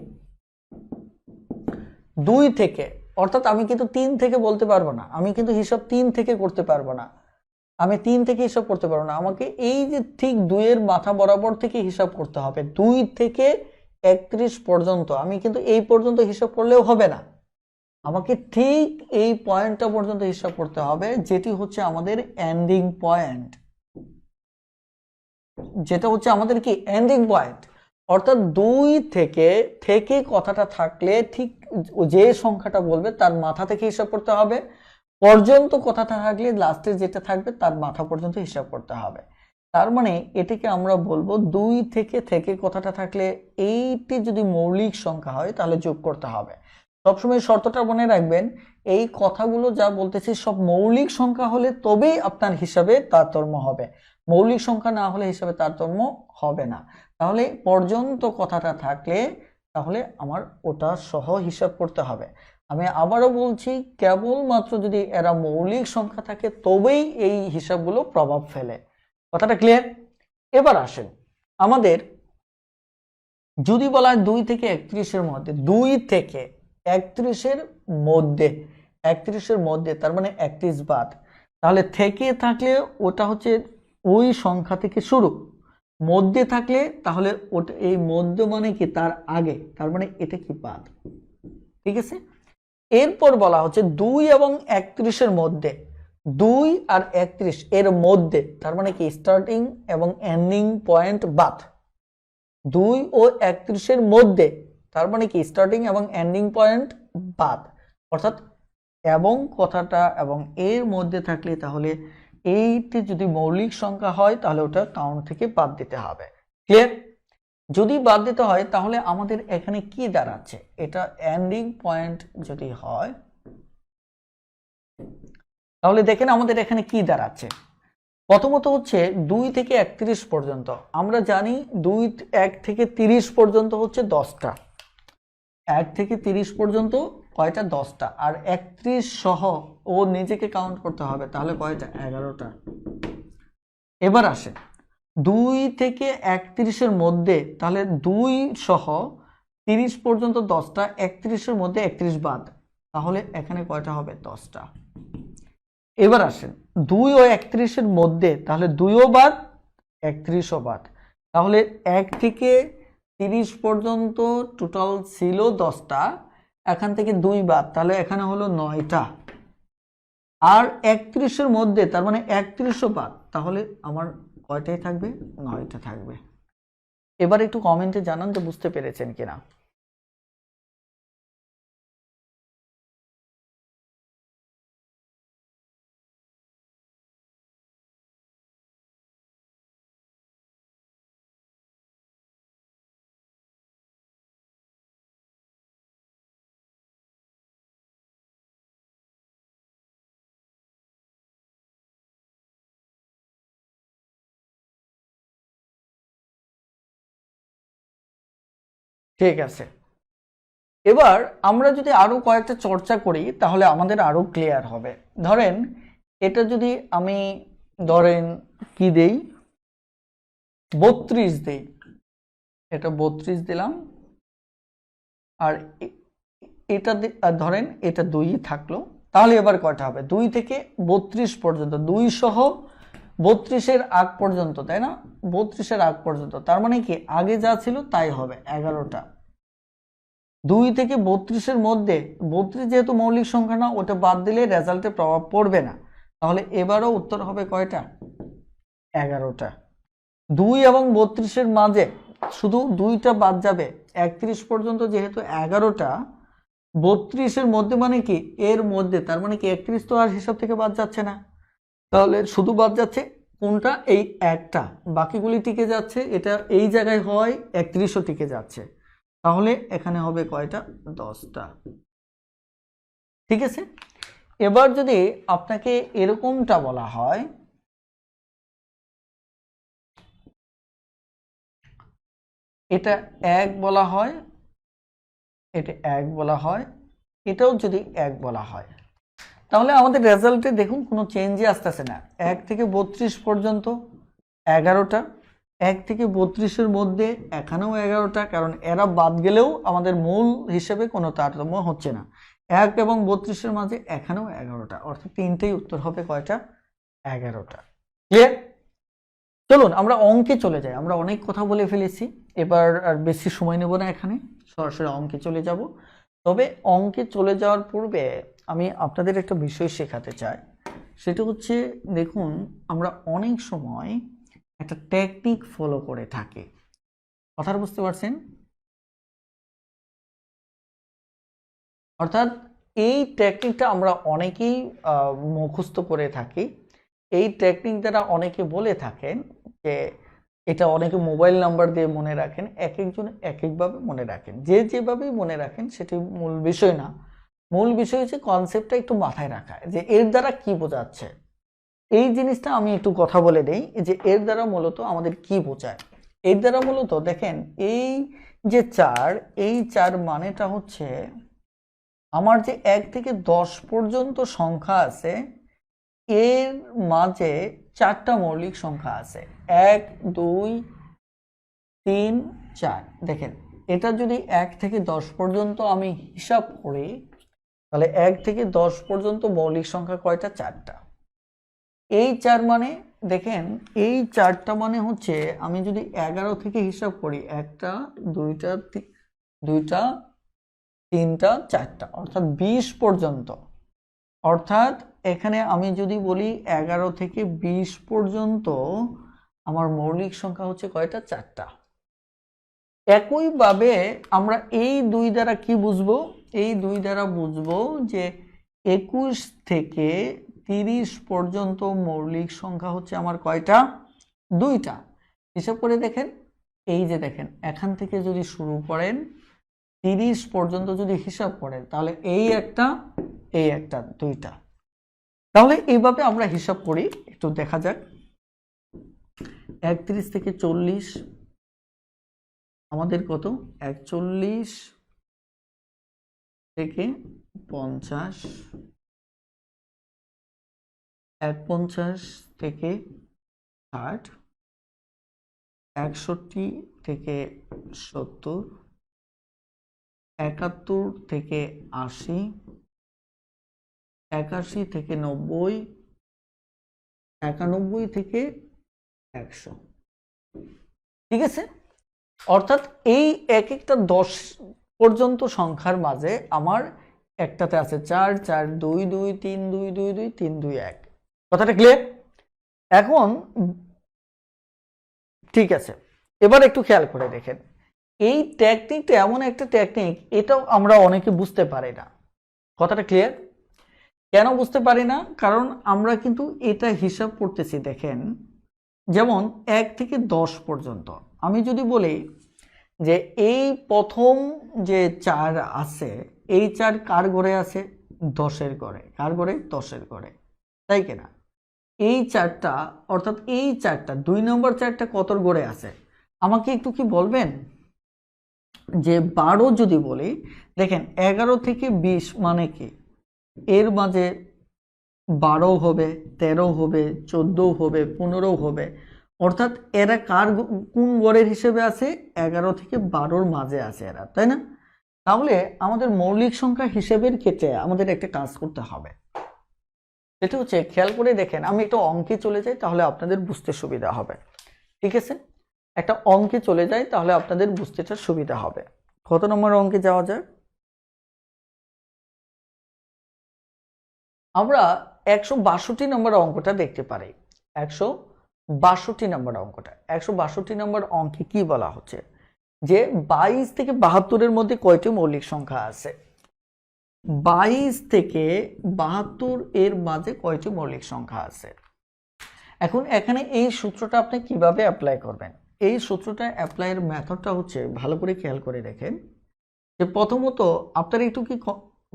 2 থেকে, অর্থাৎ আমি কিন্তু 3 থেকে বলতে পারবো না, আমি কিন্তু হিসাব 3 থেকে করতে পারবো না, আমি 3 থেকে হিসাব করতে পারবো না, আমাকে এই যে ঠিক 2 এর মাথা বরাবর থেকে হিসাব করতে হবে। 2 থেকে 31 পর্যন্ত আমি কিন্তু এই পর্যন্ত হিসাব করলেও হবে না, আমাকে ঠিক এই পয়েন্টটা পর্যন্ত হিসাব করতে হবে, যেটি হচ্ছে আমাদের এন্ডিং পয়েন্ট, যেটা হচ্ছে আমাদের কি এন্ডিং পয়েন্ট। অর্থাৎ 2 থেকে থেকে কথাটা থাকলে ঠিক যে সংখ্যাটা বলবে তার মাথা থেকে হিসাব করতে হবে, পর্যন্ত কথাটা থাকলে লাস্টে যেটা থাকবে তার মাথা পর্যন্ত হিসাব করতে হবে। তার মানে এটাকে আমরা বলবো 2 থেকে থেকে কথাটা থাকলে এইটি যদি মৌলিক সংখ্যা হয় তাহলে যোগ করতে হবে। সবসময় শর্তটা মনে রাখবেন, এই কথাগুলো যা বলতেছি সব মৌলিক সংখ্যা হলে তবেই আপনার হিসাবে তারতম্য হবে, মৌলিক সংখ্যা না হলে হিসাবে তারতম্য হবে না। তাহলে পর্যন্ত কথাটা থাকলে তাহলে আমার ওটা সহ হিসাব করতে হবে। আমি আবারও বলছি, কেবলমাত্র যদি এরা মৌলিক সংখ্যা থাকে তবেই এই হিসাবগুলো প্রভাব ফেলে। কথাটা ক্লিয়ার? এবার আসেন, আমাদের যদি বলা হয় 2 থেকে 31 এর মধ্যে, 2 থেকে 31 এর মধ্যে, 31 এর মধ্যে তার মানে 31 বাদ, তাহলে থেকে থাকলে ওটা হচ্ছে ওই সংখ্যা থেকে শুরু, মধ্যে থাকলে তাহলে ওটা এই মধ্য মানে কি তার আগে, তার মানে এটা কি বাদ, ঠিক আছে? এরপর বলা হচ্ছে 2 এবং 31 এর মধ্যে, 2 আর 31 এর মধ্যে তার মানে কি স্টার্টিং এবং এন্ডিং পয়েন্ট বাদ, 2 ও 31 এর মধ্যে তার মানে কি স্টার্টিং এবং এন্ডিং পয়েন্ট বাদ, অর্থাৎ এবং কথাটা এবং এর মধ্যে থাকলে তাহলে এইটি যদি মৌলিক সংখ্যা হয় তাহলে ওটা কাউন্ট থেকে বাদ দিতে হবে। ক্লিয়ার? যদি বাদ দিতে হয় তাহলে আমাদের এখানে কি দাঁড়াচ্ছে, এটা এন্ডিং পয়েন্ট যদি হয় তাহলে দেখেন আমাদের এখানে কি দাঁড়াচ্ছে। প্রথমত হচ্ছে 2 থেকে 31 পর্যন্ত, আমরা জানি 1 থেকে 30 পর্যন্ত হচ্ছে 10টা, 1 থেকে 30 পর্যন্ত কয়টা? 10টা, আর 31 সহ ও নিজেকে কাউন্ট করতে হবে, তাহলে কয়টা? 11টা। এবার আসে 2 থেকে 31 এর মধ্যে, তাহলে 2 সহ 30 পর্যন্ত 10টা, 31 এর মধ্যে 31 বাদ, তাহলে এখানে কয়টা হবে? 10টা। এবার আসেন 2 ও 31 এর মধ্যে, তাহলে 2 ও বাদ 31 ও বাদ, তাহলে 1 থেকে 30 পর্যন্ত টোটাল ছিল 10টা, এখান থেকে 2 বাদ, তাহলে এখানে হলো 9টা, আর 31 এর মধ্যে তার মানে 31 ও বাদ, তাহলে আমার কয়টাই থাকবে? 9টা থাকবে। এবার একটু কমেন্টে জানান যে বুঝতে পেরেছেন কিনা। ঠিক আছে, এবার আমরা যদি আরো কয়েকটা চর্চা করি তাহলে আমাদের আরো ক্লিয়ার হবে। ধরেন এটা যদি আমি ধরেন কি দেই, 32 দেই, এটা 32 দিলাম, আর এটা ধরেন এটা 2 থাকলো, তাহলে এবার কয়টা হবে? 2 থেকে 32 পর্যন্ত, 2 সহ 32 এর আগ পর্যন্ত, তাই না? 32 এর আগ পর্যন্ত, তার মানে কি আগে যা ছিল তাই হবে, 11টা। 2 থেকে 32 এর মধ্যে, 32 যেহেতু মৌলিক সংখ্যা না, ওটা বাদ দিলে রেজাল্টে প্রভাব পড়বে না, তাহলে এবারও উত্তর হবে কয়টা? 11টা। 2 এবং 32 এর মাঝে শুধু 2টা বাদ যাবে, 31 পর্যন্ত যেহেতু 11টা, 32-এর মধ্যে মানে কি, এর মধ্যে, তার মানে কি 31 তো আর হিসাব থেকে বাদ যাচ্ছে না, তাহলে শুধু বাদ যাচ্ছে কোনটা, এই একটা, বাকিগুলি টিকে যাচ্ছে। এটা এই জায়গায় হয় 31ও টিকে যাচ্ছে, তাহলে এখানে হবে কয়টা, 10টা। ঠিক আছে, এবার যদি আপনাকে এরকমটা বলা হয়, এটা 1 বলা হয়, এটা 1 বলা হয়, এটাও যদি 1 বলা হয়, তাহলে আমাদের রেজাল্টে দেখুন কোনো চেঞ্জই আসতেছে না। 1 থেকে 32 পর্যন্ত 11টা, 1 থেকে 32-এর মধ্যে এখানেও 11টা, কারণ এরা বাদ গেলেও আমাদের মূল হিসেবে কোনো তারতম্য হচ্ছে না। 1 এবং 32-এর মাঝে এখানেও 11টা, অর্থাৎ তিনটেই উত্তর হবে কয়টা, 11টা। ক্লিয়ার? চলুন আমরা অঙ্কে চলে যাই, আমরা অনেক কথা বলে ফেলেছি, এবার আর বেশি সময় নেব না, এখানে সরাসরি অঙ্কে চলে যাব। তবে অঙ্কে চলে যাওয়ার পূর্বে আমি আপনাদের একটা বিষয় শেখাতে চাই, সেটা হচ্ছে দেখুন আমরা অনেক সময় একটা টেকনিক ফলো করে থাকি, কথাটা বুঝতে পারছেন? অর্থাৎ এই টেকনিকটা আমরা অনেকেই মুখস্থ করে থাকি। এই টেকনিক দ্বারা অনেকে বলে থাকেন যে এটা অনেকে মোবাইল নাম্বার দিয়ে মনে রাখেন, এক একজন এক একভাবে মনে রাখেন, যে যেভাবেই মনে রাখেন সেটি মূল বিষয় না। মূল বিষয় হচ্ছে কনসেপ্টটা একটু মাথায় রাখা, যে এর দ্বারা কি বোঝাচ্ছে। এই জিনিসটা আমি একটু কথা বলে দেই, যে এর দ্বারা মূলত আমাদের কি বোঝায়। এর দ্বারা মূলত দেখেন এই যে 4, এই 4 মানেটা হচ্ছে আমার যে 1 থেকে 10 পর্যন্ত সংখ্যা আছে, এর মাঝে 4টা মৌলিক সংখ্যা আছে, 1 2 3 4। দেখেন এটা যদি 1 থেকে 10 পর্যন্ত আমি হিসাব করি, তাহলে 1 থেকে 10 পর্যন্ত মৌলিক সংখ্যা কয়টা, 4টা। এই 4 মানে দেখেন এই 4টা মানে হচ্ছে আমি যদি 11 থেকে হিসাব করি, 1টা 2টা 2টা 3টা 4টা, অর্থাৎ 20 পর্যন্ত। অর্থাৎ এখানে আমি যদি বলি 11 থেকে 20 পর্যন্ত আমার মৌলিক সংখ্যা হচ্ছে কয়টা, 4টা। একইভাবে আমরা এই 2 দ্বারা কি বুঝবো, এই 2 দ্বারা বুঝবো যে 21 থেকে 30 পর্যন্ত মৌলিক সংখ্যা হচ্ছে আমার কয়টা, 2টা। হিসাব করে দেখেন, এই যে দেখেন এখান থেকে যদি শুরু করেন 30 পর্যন্ত যদি হিসাব করেন, তাহলে এই একটা, এই একটা, 2টা। তাহলে এইভাবে আমরা হিসাব করি, একটু দেখা যাক। 31 থেকে 40 আমাদের কত, 41 থেকে 50, 51 থেকে 60, 61 থেকে 70, 71 থেকে 80, 81 থেকে 90, 91 থেকে 100। ঠিক আছে, অর্থাৎ এই এক একটা 10 পর্যন্ত সংখ্যার মাঝে আমার একটাতে আছে 4 4 2 2 3 2 2 2 3 2 1। কথাটা ক্লিয়ার? এখন ঠিক আছে, এবার একটু খেয়াল করে দেখেন, এই টেকনিকটা এমন একটা টেকনিক, এটাও আমরা অনেকে বুঝতে পারি না। কথাটা ক্লিয়ার? কেন বুঝতে পারি না, কারণ আমরা কিন্তু এটা হিসাব করতেছি। দেখেন যেমন 1 থেকে 10 পর্যন্ত আমি যদি বলি যে এই প্রথম যে 4 আছে, এই 4 কার ঘরে আছে, 10-এর ঘরে। কার ঘরে, 10-এর ঘরে, তাই কিনা? এই 4টা, অর্থাৎ এই 4টা 2 নম্বর 4টা কতর ঘরে আছে আমাকে একটু কি বলবেন? যে 12 যদি বলি, দেখেন 11 থেকে 20 মানে কি, এর মাঝে 12 হবে, 13 হবে, 14 হবে, 15 হবে, অর্থাৎ এরা কার কোন গড়ের হিসেবে আছে, 11 থেকে 12-র মাঝে আছে এরা, তাই না? তাহলে আমাদের মৌলিক সংখ্যা হিসেবের ক্ষেত্রে আমাদের একটা কাজ করতে হবে, সেটা হচ্ছে খেয়াল করে দেখেন, আমি একটু অঙ্কে চলে যাই, তাহলে আপনাদের বুঝতে সুবিধা হবে। ঠিক আছে, একটা অঙ্কে চলে যাই, তাহলে আপনাদের বুঝতেটা সুবিধা হবে। কত নম্বর অঙ্কে যাওয়া যায়? আমরা 162 নম্বর অঙ্কটা দেখতে পারি। 162 নম্বর অঙ্কটা, 162 নম্বর অঙ্কে কি বলা হচ্ছে, যে 22 থেকে 72-এর মধ্যে কয়টি মৌলিক সংখ্যা আছে। 22 থেকে 72 এর মাঝে কয়টি মৌলিক সংখ্যা আছে। এখন এখানে এই সূত্রটা আপনি কিভাবে অ্যাপ্লাই করবেন, এই সূত্রটা অ্যাপ্লাইয়ের মেথডটা হচ্ছে, ভালো করে খেয়াল করে দেখেন যে প্রথমত আপনারা একটু কি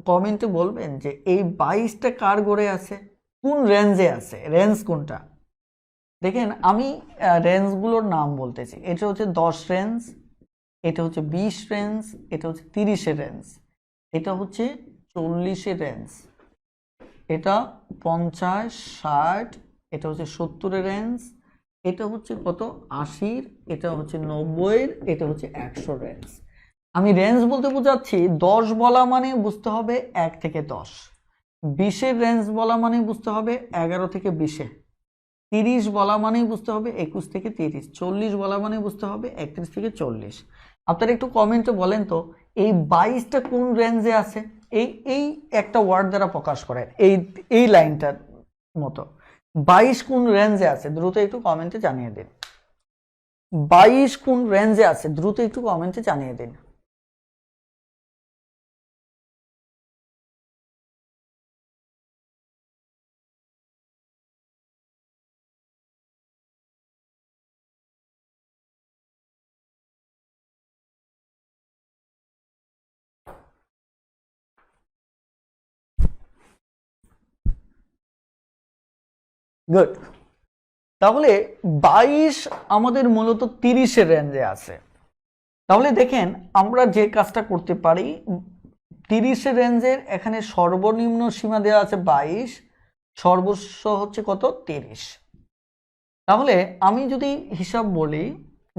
কমেন্টে বলবেন যে এই 22টা কার গড়ে আছে, কোন রেঞ্জে আছে, রেঞ্জ কোনটা। দেখেন আমি রেঞ্জগুলোর নাম বলতেছি, এটা হচ্ছে 10 রেঞ্জ, এটা হচ্ছে 20 রেঞ্জ, এটা হচ্ছে 30-এর রেঞ্জ, এটা হচ্ছে 40-এর রেঞ্জ, এটা 50, 60, এটা হচ্ছে 70-এর রেঞ্জ, এটা হচ্ছে কত 80-র, এটা হচ্ছে 90-এর, এটা হচ্ছে 100 রেঞ্জ। আমি রেঞ্জ বলতে বোঝাচ্ছি 10 বলা মানে বুঝতে হবে 1 থেকে 10, 20-এর রেঞ্জ বলা মানে বুঝতে হবে 11 থেকে 20-এ, 30 বলা মানেই বুঝতে হবে 21 থেকে 30, 40 বলা মানে বুঝতে হবে 31 থেকে 40। আপনারা একটু কমেন্টে বলেন তো এই 22টা কোন রেঞ্জে আছে, এই একটা ওয়ার্ড দ্বারা প্রকাশ করেন, এই লাইনটার মতো 22 কোন রেঞ্জে আছে, দ্রুত একটু কমেন্টে জানিয়ে দিন। 22 কোন রেঞ্জে আছে, দ্রুত একটু কমেন্টে জানিয়ে দিন। গুড। তাহলে 22 আমাদের মূলত 30-এর রেঞ্জে আছে। তাহলে দেখেন আমরা যে কাজটা করতে পারি, 30-এর রেঞ্জের এখানে সর্বনিম্ন সীমা দেওয়া আছে 22, সর্বোচ্চ হচ্ছে কত 30। তাহলে আমি যদি হিসাব বলি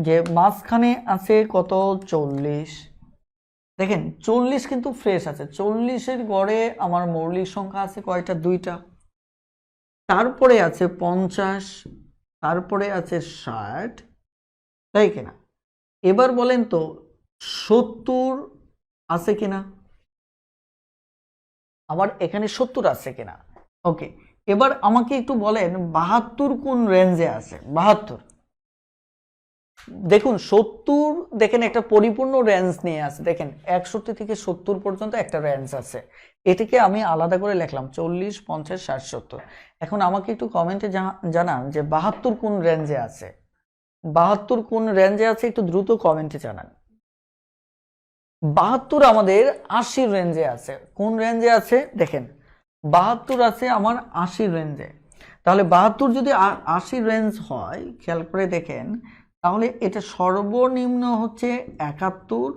যে মাঝখানে আছে কত 40, দেখেন 40 কিন্তু ফ্রেশ আছে, 40-এর গড়ে আমার মৌলিক সংখ্যা আছে কয়টা, 2টা। তারপরে আছে 50, তারপরে আছে 60, তাই কিনা। এবার বলেন তো 70 আছে কিনা, আবার এখানে 70 আছে কিনা। ওকে, এবার আমাকে একটু বলেন 72 কোন রেঞ্জে আছে, 72। দেখুন 70 দেখেন একটা পরিপূর্ণ রেঞ্জ নিয়ে আছে, দেখেন 61 থেকে 70 পর্যন্ত একটা রেঞ্জ আছে, এটিকে আমি আলাদা করে লিখলাম 40, 50, 60, 70। এখন আমাকে একটু কমেন্টে জানান যে 72 কোন রেঞ্জে আছে, 72 কোন রেঞ্জে আছে, একটু দ্রুত কমেন্টে জানান। 72 আমাদের 80 রেঞ্জে আছে, কোন রেঞ্জে আছে দেখেন 72 আছে আমার 80 রেঞ্জে। তাহলে 72 যদি 80 রেঞ্জ হয়, খেয়াল করে দেখেন তাহলে এটা সর্বনিম্ন হচ্ছে 71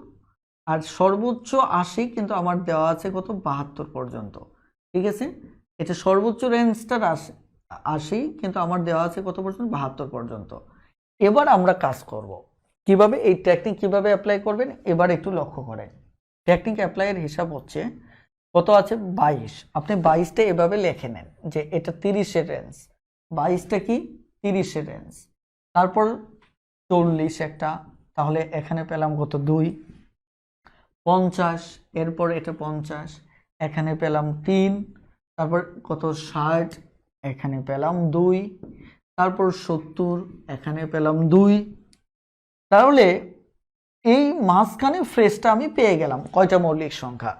আর সর্বোচ্চ 80, কিন্তু আমার দেওয়া আছে কত 72 পর্যন্ত, ঠিক আছে। এটা সর্বোচ্চ রেঞ্জটা 80, কিন্তু আমার দেওয়া আছে কত পর্যন্ত 72 পর্যন্ত। এবার আমরা কাজ করব কিভাবে, এই টেকনিক কিভাবে অ্যাপ্লাই করবেন এবার একটু লক্ষ্য করেন। টেকনিক অ্যাপ্লাইয়ের হিসাব হচ্ছে কত আছে 22, আপনি 22টা এভাবে লিখে নেন যে এটা 30-এর রেঞ্জ, 22টা কি 30-এর রেঞ্জ। তারপর 40 একটা, তাহলে এখানে পেলাম কত 2, 50, এরপর এটা 50, এখানে পেলাম 3, তারপর কত 60, এখানে পেলাম 2, তারপর 70, এখানে পেলাম 2। তাহলে এই মাঝখানে ফ্রেজটা আমি পেয়ে গেলাম কয়টা মৌলিক সংখ্যা।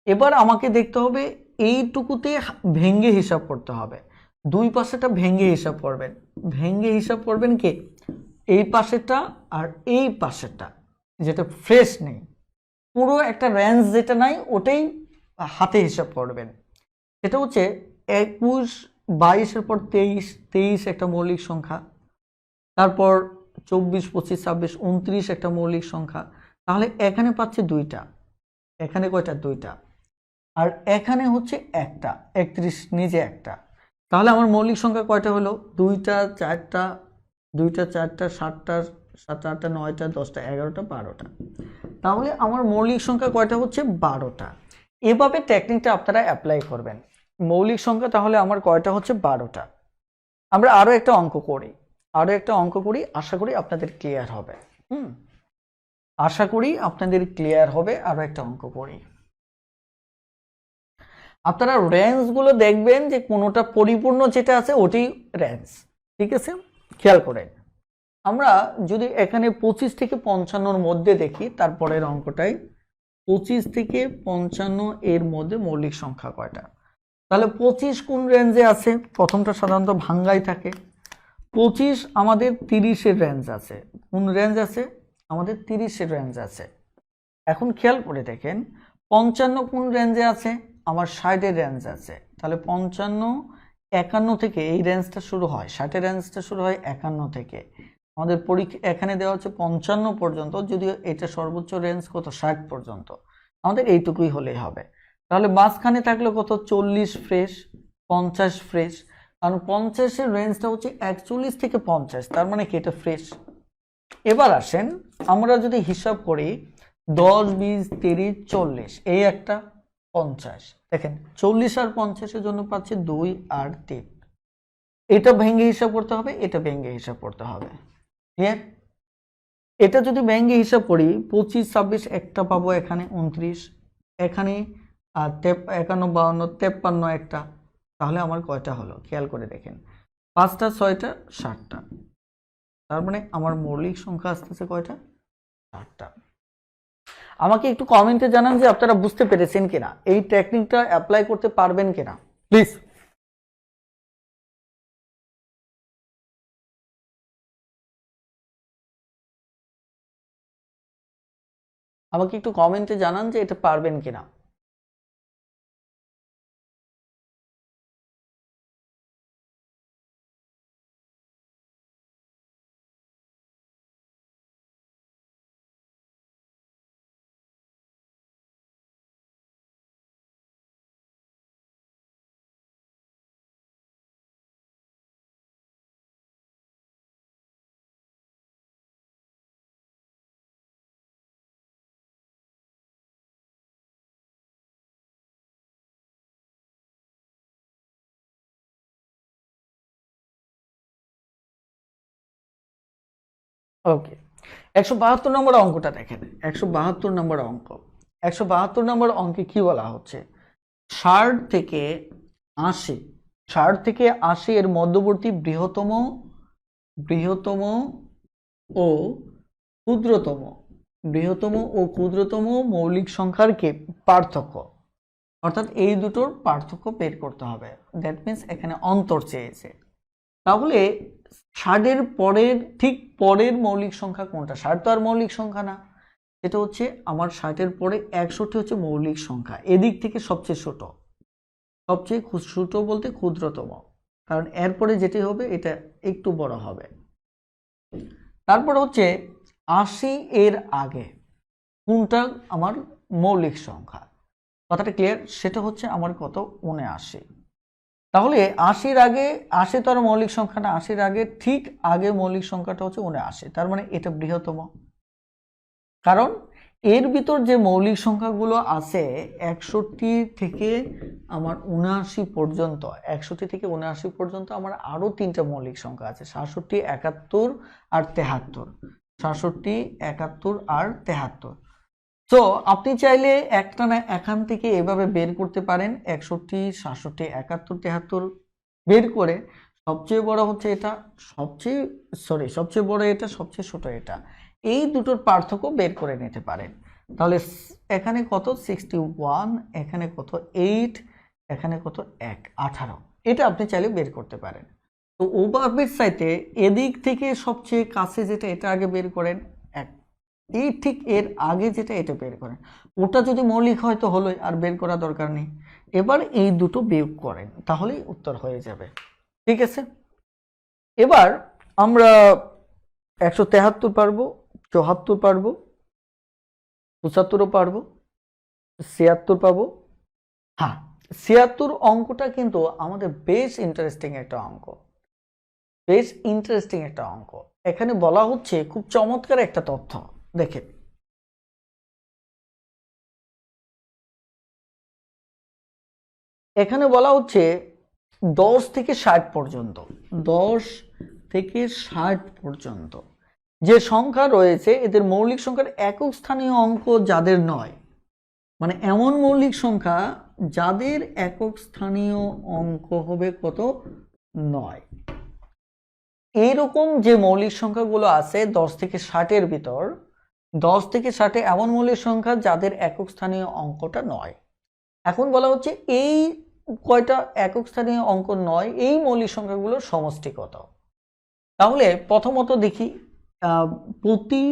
এবার আমাকে দেখতে হবে এইটুকুতে ভেঙ্গে হিসাব করতে হবে, দুই পাশেটা ভেঙ্গে হিসাব করবেন। ভেঙ্গে হিসাব করবেন কি, এই পাশেটা আর এই পাশেটা যেটা ফ্রেশ নেই, পুরো একটা রেঞ্জ যেটা নাই ওটাই হাতে হিসাব করবেন। সেটা হচ্ছে 21, 22-এর পর 23, 23 একটা মৌলিক সংখ্যা, তারপর 24, 25, 26, 29 একটা মৌলিক সংখ্যা। তাহলে এখানে পাচ্ছি 2টা, এখানে কয়টা 2টা, আর এখানে হচ্ছে একটা 31 নিজে একটা। তাহলে আমার মৌলিক সংখ্যা কয়টা হলো, 2টা, 4টা, 2টা, 4টা, 7টা, 7, 8টা, 9টা, 10টা, 11টা, 12টা। তাহলে আমার মৌলিক সংখ্যা কয়টা হচ্ছে 12টা। এভাবে টেকনিকটা আপনারা অ্যাপ্লাই করবেন। মৌলিক সংখ্যা তাহলে আমার কয়টা হচ্ছে 12টা। আমরা আরো একটা অঙ্ক করি, আশা করি আপনাদের ক্লিয়ার হবে। আশা করি আপনাদের ক্লিয়ার হবে। আরো একটা অঙ্ক করি, আপনারা রেঞ্জ গুলো দেখবেন যে কোনোটা পরিপূর্ণ যেটা আছে ওটাই রেঞ্জ, ঠিক আছে। খেয়াল করেন আমরা যদি এখানে 25 থেকে 55-র মধ্যে দেখি, তারপরের অঙ্কটাই 25 থেকে 55 এর মধ্যে মৌলিক সংখ্যা কয়টা? তাহলে 25 কোন রেঞ্জে আছে? প্রথমটা সাধারণত ভাঙ্গাই থাকে। 25 আমাদের 30-এর রেঞ্জ আছে। কোন রেঞ্জ আছে? আমাদের 30-এর রেঞ্জ আছে। এখন খেয়াল করে দেখেন 55 কোন রেঞ্জে আছে? আমার 60-এর রেঞ্জ আছে। তাহলে 55, 51 থেকে এই রেঞ্জটা শুরু হয়, 60-এর রেঞ্জটা শুরু হয় 51 থেকে। আমাদের পরীক্ষা এখানে দেওয়া হচ্ছে 55 পর্যন্ত, যদিও এটা সর্বোচ্চ রেঞ্জ কত 60 পর্যন্ত, আমাদের এইটুকুই হলেই হবে। তাহলে মাঝখানে থাকলে কত 40 ফ্রেশ, 50 ফ্রেশ, কারণ 50-এর রেঞ্জটা হচ্ছে 41 থেকে 50, তার মানে কি এটা ফ্রেশ। এবার আসেন আমরা যদি হিসাব করি 10, 20, 30, 40, এই একটা 50, দেখেন 40 আর 50-এর জন্য পাচ্ছি 2 আর 3। এটা ভেঙে হিসাব করতে হবে, এটা ভেঙে হিসাব করতে হবে। ক্লিয়ার? এটা যদি ভেঙে হিসাব করি 25, 26 একটা পাবো, এখানে 29, এখানে 51, 52, 53 একটা, তাহলে আমার কয়টা হলো খেয়াল করে দেখেন, 5টা, 6টা, 7টা, তার মানে আমার মৌলিক সংখ্যা আসতেছে কয়টা? 7টা। আমাকে একটু কমেন্টে জানান যে আপনারা বুঝতে পেরেছেন কিনা, এই টেকনিকটা অ্যাপ্লাই করতে পারবেন কিনা প্লিজ। আমাকে একটু কমেন্টে জানান যে এটা পারবেন কিনা। ওকে, 172 নম্বর অঙ্কটা দেখেন। 172 নম্বর অঙ্ক, 172 নম্বর অঙ্কে কি বলা হচ্ছে? 60 থেকে 80, 60 থেকে 80 এর মধ্যবর্তী বৃহত্তম ও ক্ষুদ্রতম, বৃহত্তম ও ক্ষুদ্রতম মৌলিক সংখ্যার কি পার্থক্য, অর্থাৎ এই দুটোর পার্থক্য বের করতে হবে। দ্যাট মিন্স এখানে অন্তর চেয়েছে। তাহলে 60-এর পরের ঠিক পরের মৌলিক সংখ্যা কোনটা? 60 তো আর মৌলিক সংখ্যা না, এটা হচ্ছে আমার 60-এর পরে 61 হচ্ছে মৌলিক সংখ্যা, এদিক থেকে সবচেয়ে ছোট, সবচেয়ে ছোট বলতে ক্ষুদ্রতম, কারণ এরপরে যেটি হবে এটা একটু বড় হবে। তারপর হচ্ছে 80 এর আগে কোনটা আমার মৌলিক সংখ্যা, কথাটা ক্লিয়ার? সেটা হচ্ছে আমার কত 79। তাহলে 80-র আগে, 80 তো আর মৌলিক সংখ্যা না, 80-র আগে ঠিক আগে মৌলিক সংখ্যাটা হচ্ছে 79, তার মানে এটা বৃহত্তম। কারণ এর ভিতর যে মৌলিক সংখ্যাগুলো আছে 61 থেকে আমার 79 পর্যন্ত, 61 থেকে 79 পর্যন্ত আমার আরো 3টা মৌলিক সংখ্যা আছে, 67, 71 আর 73, 67, 71 আর 73। তো আপনি চাইলে একটা না এখান থেকে এভাবে বের করতে পারেন, 61, 67, 71, 73 বের করে সবচেয়ে বড় হচ্ছে এটা, সবচেয়ে বড় এটা, সবচেয়ে ছোট এটা, এই দুটোর পার্থক্য বের করে নিতে পারেন। তাহলে এখানে কত 61, এখানে কত 8, এখানে কত 1, 18, এটা আপনি চাইলে বের করতে পারেন। তো ওভারবিট সাইতে এদিক থেকে সবচেয়ে কাছে যেটা এটা আগে বের করেন, এই ঠিক এর আগে যেটা এটা বের করেন, ওটা যদি মৌলিক হয় তো হলোই, আর বের করা দরকার নেই। এবার এই দুটো বিয়োগ করেন, তাহলেই উত্তর হয়ে যাবে। ঠিক আছে, এবার আমরা 173 পারবো, 74 পারবো, 75ও পারবো, 76 পাবো। হ্যাঁ, 76 অঙ্কটা কিন্তু আমাদের বেশ ইন্টারেস্টিং একটা অঙ্ক, বেশ ইন্টারেস্টিং একটা অঙ্ক। এখানে বলা হচ্ছে খুব চমৎকার একটা তথ্য, দেখেন এখানে বলা হচ্ছে 10 থেকে 60 পর্যন্ত, 10 থেকে 60 পর্যন্ত যে সংখ্যা রয়েছে এদের মৌলিক সংখ্যার একক স্থানীয় অঙ্ক যাদের নয়, মানে এমন মৌলিক সংখ্যা যাদের একক স্থানীয় অঙ্ক হবে কত 9, এইরকম যে মৌলিক সংখ্যাগুলো আছে 10 থেকে 60-এর ভিতর, 10 থেকে 60 এমন মৌলিক সংখ্যা যাদের একক স্থানীয় অঙ্কটা নয়। এখন বলা হচ্ছে এই কয়টা একক স্থানীয় অঙ্ক নয় এই মৌলিক সংখ্যাগুলোর সমষ্টি কত। তাহলে প্রথমত দেখি প্রতি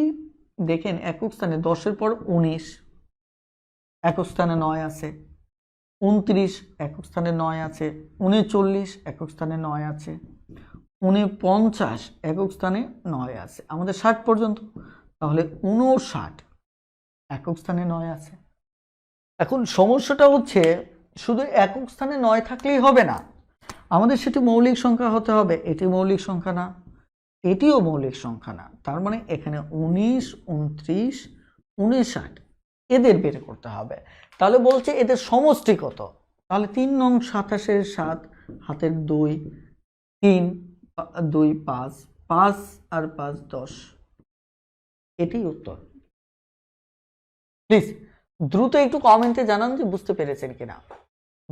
দেখেন একক স্থানে 10-এর পর 19 একক স্থানে 9 আছে, 29 একক স্থানে 9 আছে, 39 একক স্থানে 9 আছে, 49 একক স্থানে 9 আছে, আমাদের 60 পর্যন্ত। তাহলে 59 একক স্থানে 9 আছে। এখন সমস্যাটা হচ্ছে শুধু একক স্থানে 9 থাকলেই হবে না, আমাদের সেটি মৌলিক সংখ্যা হতে হবে। এটি মৌলিক সংখ্যা না, এটিও মৌলিক সংখ্যা না, তার মানে এখানে 19, 29, 59 এদের বের করতে হবে। তাহলে বলছে এদের সমষ্টি কত, তাহলে 3 নং 27-এর 7 হাতের 2, 3 2 5, 5 আর 5 10, এটাই উত্তর। প্লিজ দ্রুত একটু কমেন্টে জানান যে বুঝতে পেরেছেন কিনা,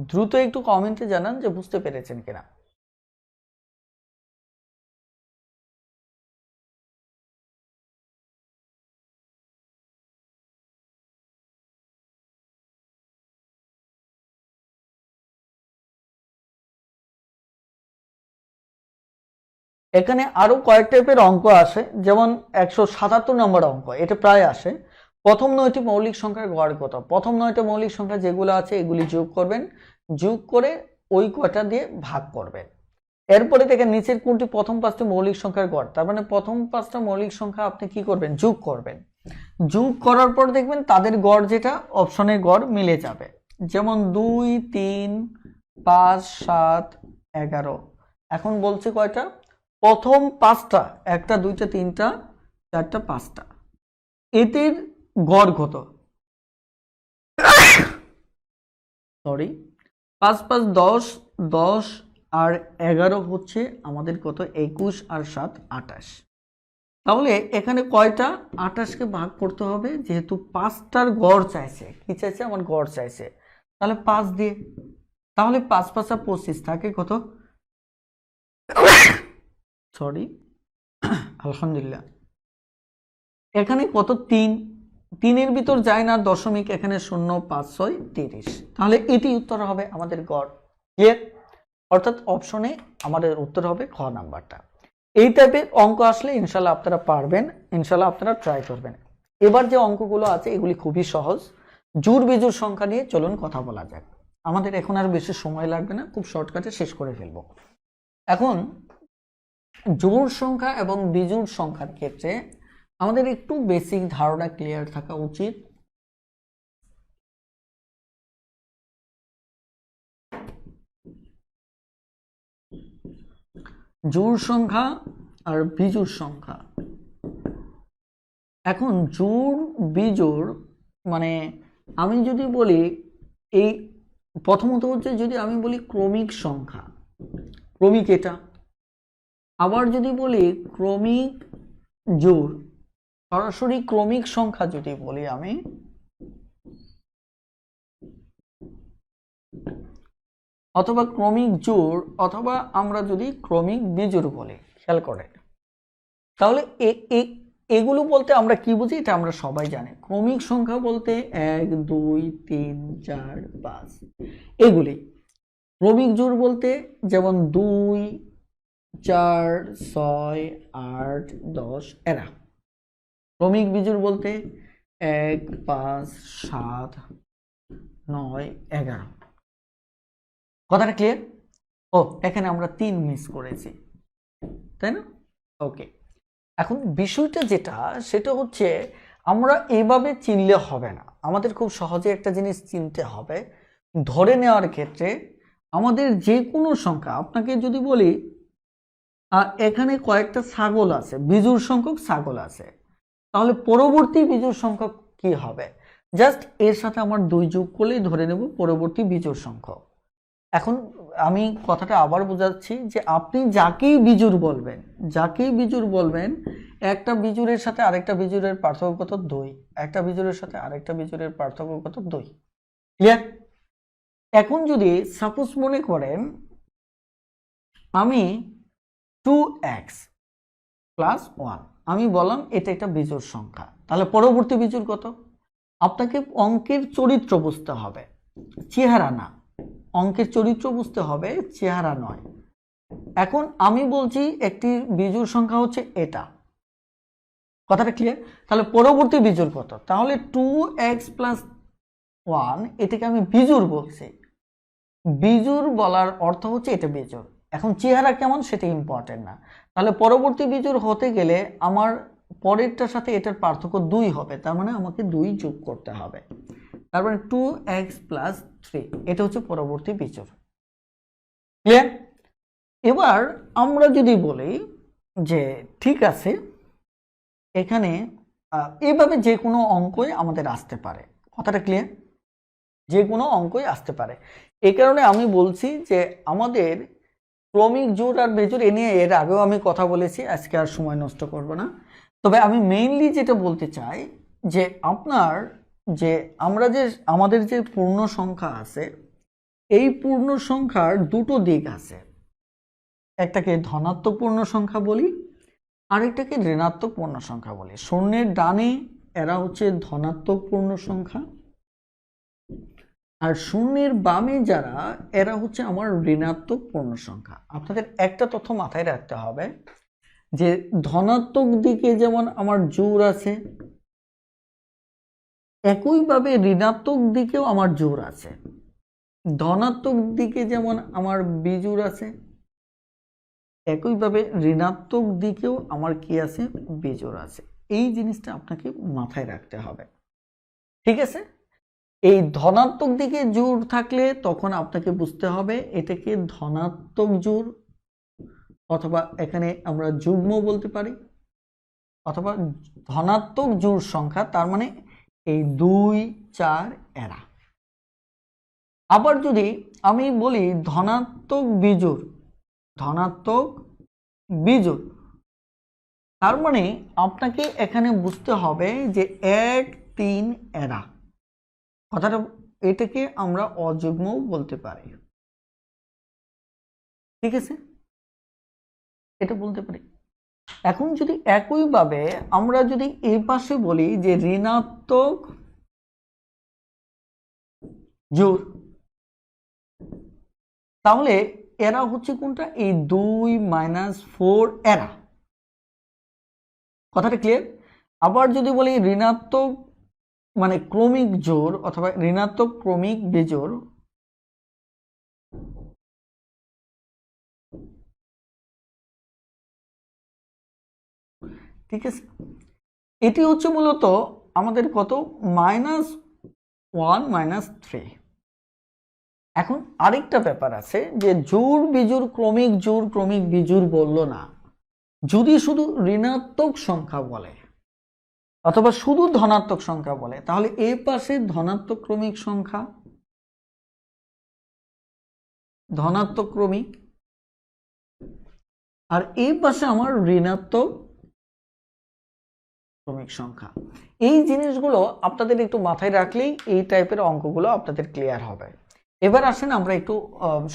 দ্রুত একটু কমেন্টে জানান যে বুঝতে পেরেছেন কিনা। এখানে আরো কয়েক টাইপের অঙ্ক আসে, যেমন 177 নম্বর অঙ্ক, এটা প্রায় আসে। প্রথম 9টি মৌলিক সংখ্যার গড় কত। প্রথম 9টা মৌলিক সংখ্যা যেগুলো আছে এগুলি যোগ করবেন, যোগ করে ওই কয়টা দিয়ে ভাগ করবেন। এরপরে দেখেন নিচের কোনটি প্রথম 5টি মৌলিক সংখ্যার গড়, তার মানে প্রথম 5টা মৌলিক সংখ্যা আপনি কি করবেন, যোগ করবেন। যোগ করার পর দেখবেন তাদের গড় যেটা অপশনের গড় মিলে যাবে। যেমন 2 3 5 7 11। এখন বলছে কয়টা, প্রথম 5টা, 1টা 2টা 3টা 4টা 5টা, এদের গড় কত, সরি 5 5 10, 10 আর 11 হচ্ছে আমাদের কত, 21 আর 7 28। তাহলে এখানে কয়টা, 28কে ভাগ করতে হবে, যেহেতু 5টার গড় চাইছে, কি চাইছে, আমার গড় চাইছে, তাহলে 5 দিয়ে, তাহলে 5 5 25 থাকে কত, সরি আলহামদুলিল্লাহ, এখানে কত, 3, 3-এর ভিতর যায় না দশমিক, এখানে 0 5 6 30, তাহলে এটি উত্তর হবে আমাদের গড়। ক্লিয়ার, অর্থাৎ অপশনে আমাদের উত্তর হবে খ নাম্বারটা। এই টাইপের অঙ্ক আসলে ইনশাল্লাহ আপনারা পারবেন, ইনশাল্লাহ আপনারা ট্রাই করবেন। এবার যে অঙ্কগুলো আছে এগুলি খুবই সহজ, জোড় বিজোড় সংখ্যা নিয়ে চলুন কথা বলা যাক। আমাদের এখন আর বেশি সময় লাগবে না, খুব শর্টকাটে শেষ করে ফেলবো। এখন জোড় সংখ্যা এবং বিজোড় সংখ্যার ক্ষেত্রে আমাদের একটু বেসিক ধারণা ক্লিয়ার থাকা উচিত। জোড় সংখ্যা আর বিজোড় সংখ্যা, এখন জোড় বিজোড় মানে আমি যদি বলি, এই প্রথমত হচ্ছে যদি আমি বলি ক্রমিক সংখ্যা, ক্রমিক এটা, আবার যদি বলি ক্রমিক জোড়, সরাসরি ক্রমিক সংখ্যা যদি বলি আমি, অথবা ক্রমিক জোড়, অথবা আমরা যদি ক্রমিক বিজোড় বলি, খেয়াল করে, তাহলে এগুলো বলতে আমরা কি বুঝি এটা আমরা সবাই জানি। ক্রমিক সংখ্যা বলতে 1 2 3 4 5 এগুলি। ক্রমিক জোড় বলতে যেমন 2 4 6 8 10 এরা। ক্রমিক বিজোড় বলতে 1 5 7 9 11। কথাটা ক্লিয়ার? ও এখানে আমরা 3 মিস করেছি, তাই না? ওকে, এখন বিষয়টা যেটা সেটা হচ্ছে আমরা এইভাবে চিনলে হবে না, আমাদের খুব সহজে একটা জিনিস চিনতে হবে। ধরে নেওয়ার ক্ষেত্রে আমাদের যে কোনো সংখ্যা, আপনাকে যদি বলি এখানে কয়েকটা ছাগল আছে, বিজোড় সংখ্যক ছাগল আছে, তাহলে পরবর্তী বিজোড় সংখ্যক কি হবে, জাস্ট এর সাথে আমার 2 যোগ করলেই ধরে নেব পরবর্তী বিজোড় সংখ্যক। এখন আমি কথাটা আবার বোঝাচ্ছি যে আপনি যাকেই বিজোড় বলবেন, যাকেই বিজোড় বলবেন, একটা বিজোড়ের সাথে আরেকটা বিজোড়ের পার্থক্য কত, 2, একটা বিজোড়ের সাথে আরেকটা বিজোড়ের পার্থক্য কত, 2। ক্লিয়ার? এখন যদি সাপোজ মনে করেন আমি 2x + 1, আমি বললাম এটা একটা বিজোড় সংখ্যা, তাহলে পরবর্তী বিজোড় কত? আপনাকে অঙ্কের চরিত্র বুঝতে হবে, চেহারা না। অঙ্কের চরিত্র বুঝতে হবে, চেহারা নয়। এখন আমি বলছি একটি বিজোড় সংখ্যা হচ্ছে এটা, কথাটা ক্লিয়ার? তাহলে পরবর্তী বিজোড় কত? তাহলে 2x + 1 এটাকে আমি বিজোড় বলছি। বিজোড় বলার অর্থ হচ্ছে এটা বিজোড়। এখন চেহারা কেমন সেটা ইম্পর্টেন্ট না। তাহলে পরবর্তী বিজোড় হতে গেলে আমার পরেরটার সাথে এটার পার্থক্য 2 হবে, তার মানে আমাকে 2 যোগ করতে হবে। তার মানে 2x + 3 এটা হচ্ছে পরবর্তী বিজোড়। ক্লিয়ার? এবার আমরা যদি বলি যে ঠিক আছে, এখানে এইভাবে যে কোনো অঙ্কই আমাদের আসতে পারে, কথাটা ক্লিয়ার? যে কোনো অঙ্কই আসতে পারে। এই কারণে আমি বলছি যে আমাদের ক্রমিক জোড় আর বেজোড় এ নিয়ে এর আগেও আমি কথা বলেছি, আজকে আর সময় নষ্ট করব না। তবে আমি মেইনলি যেটা বলতে চাই যে আপনার যে আমাদের যে পূর্ণ সংখ্যা আছে, এই পূর্ণ সংখ্যার দুটো দিক আছে। একটাকে ধনাত্মক পূর্ণ সংখ্যা বলি, আরেকটাকে ঋণাত্মক পূর্ণ সংখ্যা বলি। শূন্যের ডানে এরা হচ্ছে ধনাত্মক পূর্ণ সংখ্যা, আর শূন্যের বামে যারা এরা হচ্ছে আমার ঋণাত্মক পূর্ণ সংখ্যা। আপনাদের একটা তথ্য মাথায় রাখতে হবে যে ধনাত্মক দিকে যেমন আমার জোড় আছে, একইভাবে ঋণাত্মক দিকেও আমার জোড় আছে। ধনাত্মক দিকে যেমন আমার বিজোড় আছে, একইভাবে ঋণাত্মক দিকেও আমার কি আছে? বিজোড় আছে। এই জিনিসটা আপনাকে মাথায় রাখতে হবে, ঠিক আছে? এই ধনাত্মক দিকে জোড় থাকলে তখন আপনাকে বুঝতে হবে এটাকে ধনাত্মক জোড়, অথবা এখানে আমরা যুগ্ম বলতে পারি, অথবা ধনাত্মক জোড় সংখ্যা, তার মানে এই 2, 4 এরা। আবার যদি আমি বলি ধনাত্মক বিজোড়, ধনাত্মক বিজোড়, তার মানে আপনাকে এখানে বুঝতে হবে যে 1, 3 এরা। কথাটা এটাকে আমরা অযুগ্ম বলতে পারি, ঠিক আছে? এটা বলতে পারি। এখন যদি একইভাবে আমরা যদি এই পাশে বলি যে ঋণাত্মক জোড়, তাহলে এরা হচ্ছে কোনটা? এই 2, -4 এরা। কথাটা ক্লিয়ার? আবার যদি বলি ঋণাত্মক মানে ক্রমিক জোড় অথবা ঋণাত্মক ক্রমিক বিজোড়, ঠিক আছে? এটি হচ্ছে মূলত আমাদের কত? -1, -3। এখন আরেকটা ব্যাপার আছে যে জোড় বিজোড় ক্রমিক বিজোড় বললো না, যদি শুধু ঋণাত্মক সংখ্যা বলে অথবা শুধু ধনাত্মক সংখ্যা বলে, তাহলে এই পাশে ধনাত্মক ক্রমিক সংখ্যা, ধনাত্মক ক্রমিক, আর এই পাশে আমার ঋণাত্মক ক্রমিক সংখ্যা। এই জিনিসগুলো আপনাদের একটু মাথায় রাখলেই এই টাইপের অঙ্কগুলো আপনাদের ক্লিয়ার হবে। এবার আসেন আমরা একটু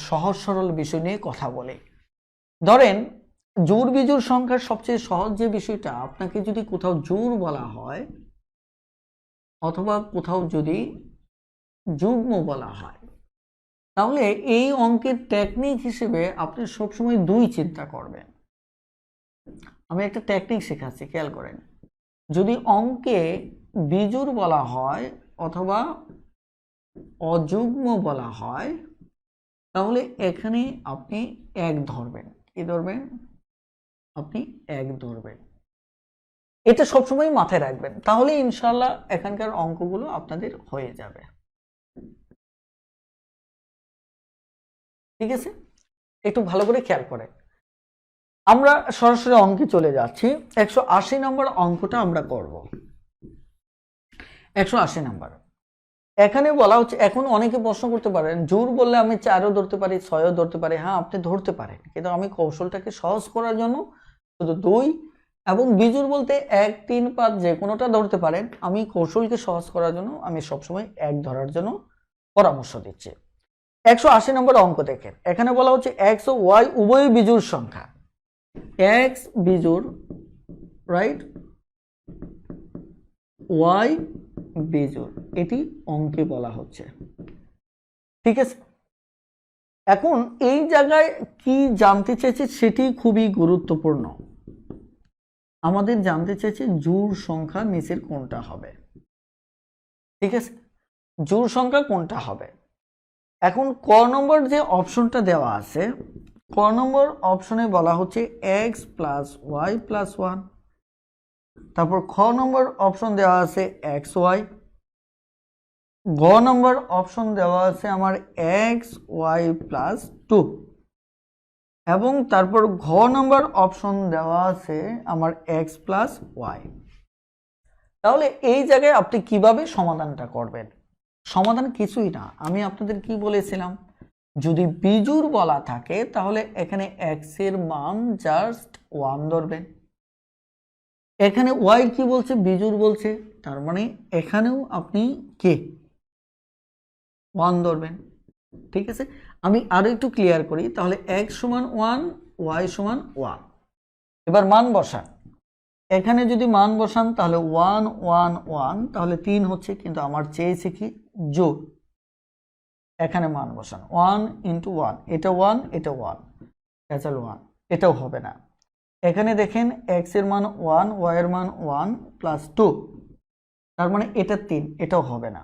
সহজ সরল বিষয় নিয়ে কথা বলি। ধরেন জোড় বিজোড় সংখ্যার সবচেয়ে সহজ যে বিষয়টা, আপনাকে যদি কোথাও জোড় বলা হয় অথবা কোথাও যদি যুগ্ম বলা হয়, তাহলে এই অঙ্কের টেকনিক হিসেবে আপনি সবসময় 2 চিন্তা করবেন। আমি একটা টেকনিক শেখাচ্ছি, খেয়াল করেন। যদি অঙ্কে বিজোড় বলা হয় অথবা অযুগ্ম বলা হয়, তাহলে এখানে আপনি 1 ধরবেন। কি ধরবেন? আপনি 1 ধরবেন। এটা সবসময় মাথায় রাখবেন, তাহলে ইনশাল্লাহ এখানকার অঙ্কগুলো আপনাদের হয়ে যাবে, ঠিক আছে? একটু ভালো করে খেয়াল করেন। আমরা সরাসরি অঙ্কে চলে যাচ্ছি। 180 নম্বর অঙ্কটা আমরা করব। 180 নম্বর এখানে বলা হচ্ছে, এখন অনেকে প্রশ্ন করতে পারেন জোড় বললে আমি 4ও ধরতে পারি, 6ও ধরতে পারি। হ্যাঁ, আপনি ধরতে পারেন, কিন্তু আমি কৌশলটাকে সহজ করার জন্য শুধু 2 এবং বিজোড় বলতে 1, 3, 5 যে কোনোটা ধরতে পারেন। আমি কৌশলকে সহজ করার জন্য আমি সবসময় 1 ধরার জন্য পরামর্শ দিচ্ছি। 180 নম্বর অঙ্ক দেখেন, এখানে বলা হচ্ছে x ও y উভয় বিজোড় সংখ্যা। x বিজোড়, রাইট? ওয়াই বিজোড়, এটি অঙ্কে বলা হচ্ছে। ঠিক আছে, এখন এই জায়গায় কি জানতে চাইছে সেটি খুবই গুরুত্বপূর্ণ। আমাদের জানতে চাইছে জোড় সংখ্যা নিচের কোনটা হবে। ঠিক আছে, জোড় সংখ্যা কোনটা হবে। এখন ক নম্বর যে অপশনটা দেওয়া আছে, ক নম্বর অপশনে বলা হচ্ছে X plus Y plus one. তারপর খ নম্বর অপশন দেওয়া আছে এক্স ওয়াই। গ নম্বর অপশন দেওয়া আছে আমার এক্স ওয়াই প্লাস টু, এবং তারপর ঘ নম্বর অপশন দেওয়া আছে আমার এক্স প্লাস ওয়াই। তাহলে এই জায়গায় আপনি কিভাবে সমাধানটা করবেন? সমাধান কিছুই না, আমি আপনাদের কি বলেছিলাম, যদি বিজোড় বলা থাকে তাহলে এখানে এক্স এর মান জাস্ট ওয়ান ধরবেন। এখানে ওয়াই কি বলছে, বিজোড় বলছে, তার মানে এখানেও আপনি কে ওয়ান ধরবেন। ঠিক আছে, আমি আরো একটু ক্লিয়ার করি। তাহলে এক্স সমান ওয়ান, ওয়াই সমান ওয়ান। এবার মান বসান, এখানে যদি মান বসান তাহলে ওয়ান ওয়ান ওয়ান, তাহলে 3 হচ্ছে, কিন্তু আমার চেয়েছে কি যোগ। এখানে মান বসান, 1 × 1, এটা 1 এটা 1, ক্যাচাল 1, এটাও হবে না। এখানে দেখেন এক্স এর মান 1, ওয়াই এর মান 1 প্লাস 2, তার মানে এটা 3, এটাও হবে না।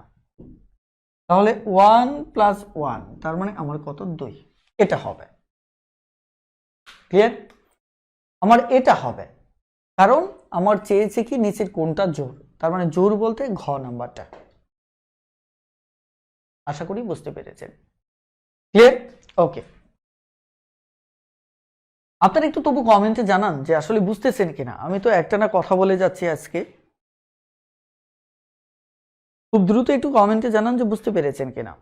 তাহলে 1 প্লাস 1, তার মানে আমার কত 2, এটা হবে। ক্লিয়ার? আমার এটা হবে, কারণ আমার চেয়েছে কি নিচের কোনটা জোড়, তার মানে জোড় বলতে ঘ নাম্বারটা। আশা করি বুঝতে পেরেছেন। ক্লিয়ার? ওকে, আপনারা একটু তবু কমেন্টে জানান যে আসলে বুঝতেছেন কিনা। আমি তো একটানা কথা বলে যাচ্ছি আজকে। খুব দ্রুত একটু কমেন্টে জানান যে বুঝতে পেরেছেন কিনা।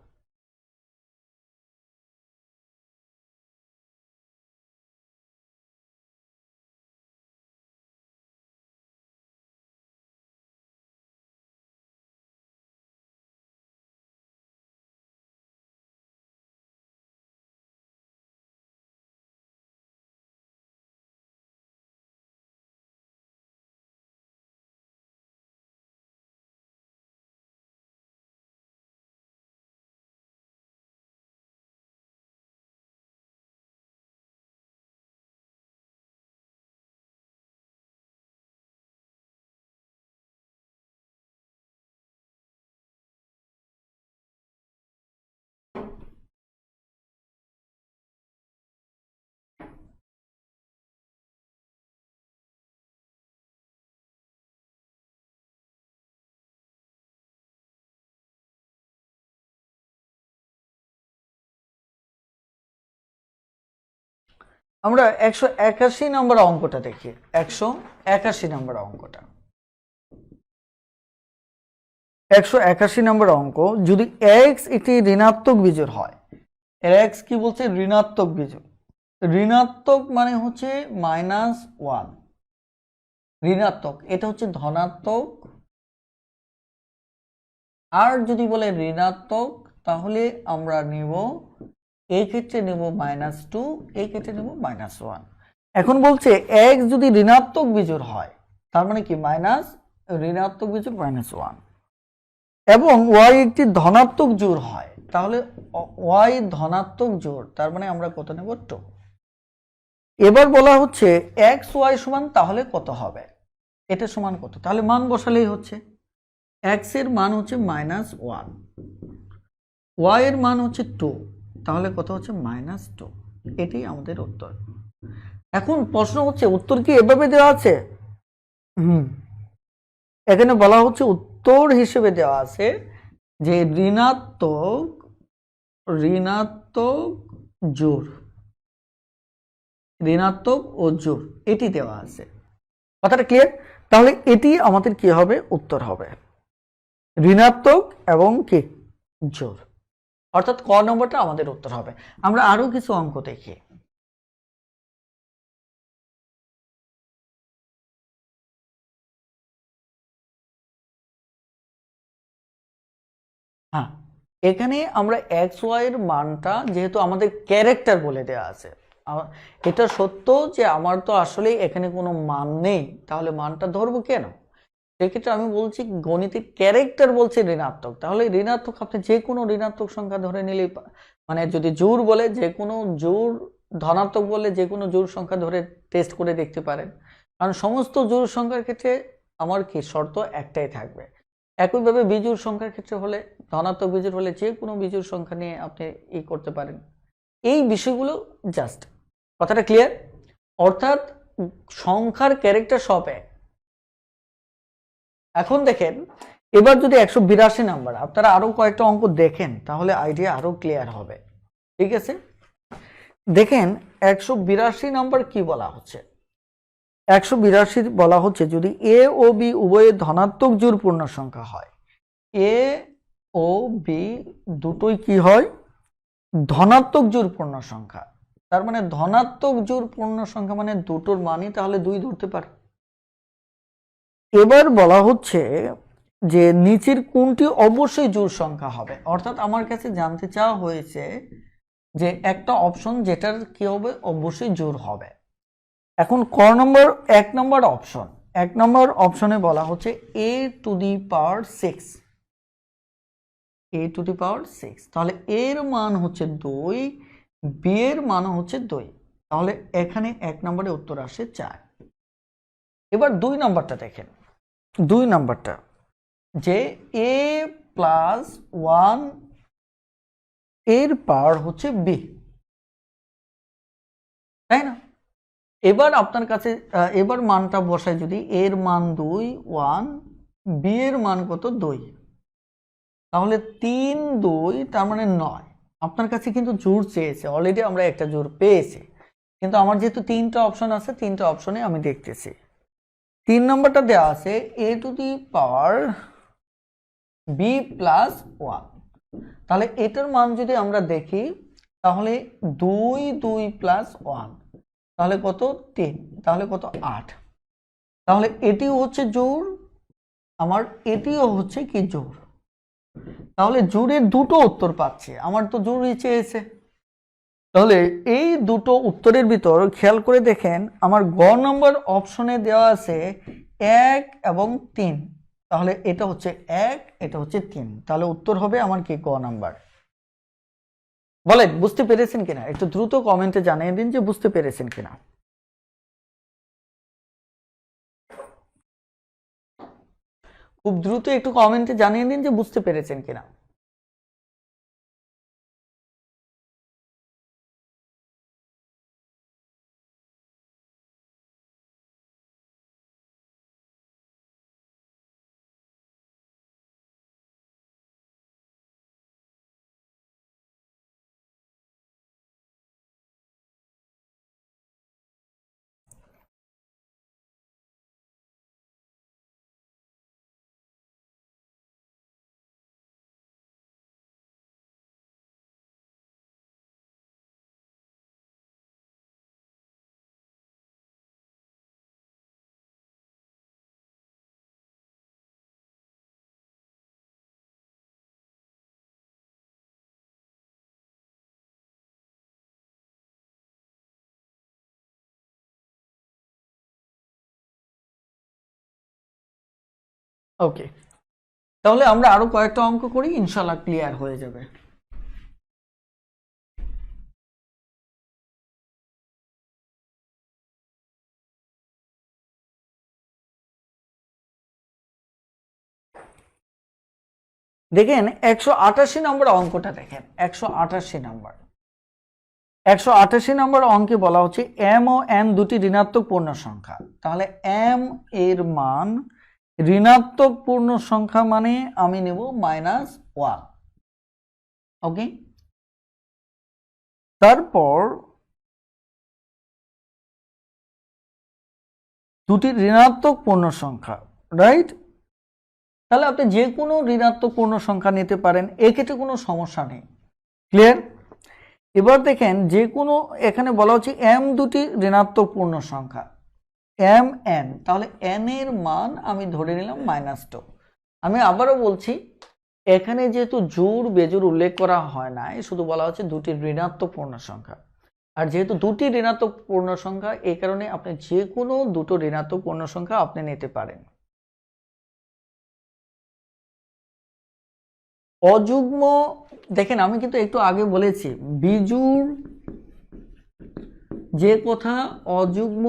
আমরা 181 নম্বর অঙ্কটা দেখি। 181 নম্বর অঙ্কটা, 181 নম্বর অঙ্ক, যদি x একটি ঋণাত্মক বিজোড় হয়, x কি বলছে, ঋণাত্মক বিজোড়। ঋণাত্মক মানে হচ্ছে -1, ঋণাত্মক এটা হচ্ছে ধনাত্মক। আর যদি বলে ঋণাত্মক তাহলে আমরা নিব, এই ক্ষেত্রে নেব -2, এই ক্ষেত্রে নেব -1। এখন বলছে x যদি ঋণাত্মক বিজোড় হয়, তার মানে কি মাইনাস, ঋণাত্মক বিজোড় -1, এবং y একটি ধনাত্মক জোড় হয়, তাহলে y ধনাত্মক জোড়, তার মানে আমরা কত নেব 2। এবার বলা হচ্ছে x y সমান তাহলে কত হবে, এটা সমান কত, তাহলে মান বসালেই হচ্ছে। x এর মান হচ্ছে -1, y এর মান হচ্ছে 2, তাহলে কত হচ্ছে -2, এটাই আমাদের উত্তর। এখন প্রশ্ন হচ্ছে উত্তর কি এভাবে দেওয়া আছে? এখানে বলা হচ্ছে উত্তর হিসেবে দেওয়া আছে যে ঋণাত্মক জোড়, ঋণাত্মক ও জোড়, এটি দেওয়া আছে। কথাটা ক্লিয়ার? তাহলে এটি আমাদের কি হবে, উত্তর হবে ঋণাত্মক এবং কি জোড়, অর্থাৎ ক নম্বরটা আমাদের উত্তর হবে। আমরা আরো কিছু অঙ্ক দেখি। হ্যাঁ, এখানে আমরা এক্স ওয়াই এর মানটা যেহেতু আমাদের ক্যারেক্টার বলে দেওয়া আছে, এটা সত্য যে আমার তো আসলে এখানে কোনো মান নেই, তাহলে মানটা ধরবো কেন? সেক্ষেত্রে আমি বলছি গণিতের ক্যারেক্টার বলছে ঋণাত্মক, তাহলে ঋণাত্মক আপনি যে কোনো ঋণাত্মক সংখ্যা ধরে নিলেই মানে যদি জোড় বলে যে কোনো জোড়, ধনাত্মক বলে যে কোনো জোড় সংখ্যা ধরে টেস্ট করে দেখতে পারেন, কারণ সমস্ত জোড় সংখ্যার ক্ষেত্রে আমার কি শর্ত একটাই থাকবে। একইভাবে বিজোড় সংখ্যার ক্ষেত্রে হলে, ধনাত্মক বিজোড় হলে যে কোনো বিজোড় সংখ্যা নিয়ে আপনি করতে পারেন। এই বিষয়গুলো জাস্ট, কথাটা ক্লিয়ার? অর্থাৎ সংখ্যার ক্যারেক্টার সব এক। এখন দেখেন, এবার যদি 182 নাম্বার আপনারা আরো কয়েকটা অঙ্ক দেখেন তাহলে আইডিয়া আরো ক্লিয়ার হবে। ঠিক আছে, দেখেন 182 নাম্বার কি বলা হচ্ছে। 182 বলা হচ্ছে যদি এ ও বি উভয়ে ধনাত্মক জোড় পূর্ণ সংখ্যা হয়, এ ও বি দুটোই কি হয়, ধনাত্মক জোড় পূর্ণ সংখ্যা। তার মানে ধনাত্মক জোড় পূর্ণ সংখ্যা মানে দুটোর মানই তাহলে 2 ধরতে পারে। এবার বলা হচ্ছে যে নিচের কোনটি অবশ্যই জোড় সংখ্যা হবে, অর্থাৎ আমার কাছে জানতে চাওয়া হয়েছে যে একটা অপশন যেটার কি হবে, অবশ্যই জোড় হবে। এখন ক নম্বর, 1 নম্বর অপশন, 1 নম্বর অপশনে বলা হচ্ছে a to the power 6, a to the power 6, তাহলে এর মান হচ্ছে 2, b এর মান হচ্ছে 2, তাহলে এখানে 1 নম্বরে উত্তর আসে 4। এবার 2 নম্বরটা দেখেন, 2 নম্বরটা যে a প্লাস 1 এর পাওয়ার হচ্ছে b, তাই না? এবার আপনার কাছে এবার মানটা বসায় যদি, এর মান 2 1, b এর মান কত 2, তাহলে 3 2 তার মানে 9। আপনার কাছে কিন্তু জোড় চেয়েছে, অলরেডি আমরা একটা জোড় পেয়েছি, কিন্তু আমার যেহেতু 3টা অপশন আছে 3টা অপশনে আমি দেখতেছি। 3 নম্বরটা দেওয়া আছে a to the power b plus 1, তাহলে এটার মান যদি আমরা দেখি তাহলে 2 2 প্লাস 1 তাহলে কত 3, তাহলে কত 8, তাহলে এটিও হচ্ছে জোড়, আমার এটিও হচ্ছে কি জোড়, তাহলে জোড়ের দুটো উত্তর পাচ্ছে, আমার তো জোড়ই চেয়েছে। তাহলে এই দুটো উত্তরের ভিতর খেয়াল করে দেখেন আমার গ নম্বর অপশনে দেওয়া আছে 1 এবং 3, তাহলে এটা হচ্ছে 1, এটা হচ্ছে 3, তাহলে উত্তর হবে আমার কি গ নাম্বার। বলেন বুঝতে পেরেছেন কিনা, একটু দ্রুত কমেন্টে জানিয়ে দিন যে বুঝতে পেরেছেন কিনা। খুব দ্রুত একটু কমেন্টে জানিয়ে দিন যে বুঝতে পেরেছেন কিনা। ওকে, তাহলে আমরা আরো কয়েকটা অঙ্ক করি, ইনশাল্লাহ ক্লিয়ার হয়ে যাবে। দেখেন 188 নম্বর অঙ্কটা দেখেন, 188 নম্বর, 188 নম্বর অঙ্কে বলা হচ্ছে m ও n দুটি ঋণাত্মক পূর্ণ সংখ্যা, তাহলে m এর মান ঋণাত্মক পূর্ণ সংখ্যা মানে আমি নেব -1। ওকে, তারপর দুটি ঋণাত্মক পূর্ণ সংখ্যা, রাইট? তাহলে আপনি যে কোনো ঋণাত্মক পূর্ণ সংখ্যা নিতে পারেন, এক্ষেত্রে কোনো সমস্যা নেই। ক্লিয়ার? এবার দেখেন যে কোনো, এখানে বলা হচ্ছে m দুটি ঋণাত্মক পূর্ণ সংখ্যা m n, তাহলে n এর মান আমি ধরে নিলাম -2। আমি আবারও বলছি, এখানে যেহেতু জোড় বেজোড় উল্লেখ করা হয় না, শুধু বলা হচ্ছে দুটি ঋণাত্মক পূর্ণ সংখ্যা, আর যেহেতু দুটি ঋণাত্মক পূর্ণ সংখ্যা এই কারণে আপনি যে কোনো দুটো ঋণাত্মক পূর্ণ সংখ্যা আপনি নিতে পারেন। অযুগ্ম দেখেন, আমি কিন্তু একটু আগে বলেছি বিজোড় যে কথা, অযুগ্ম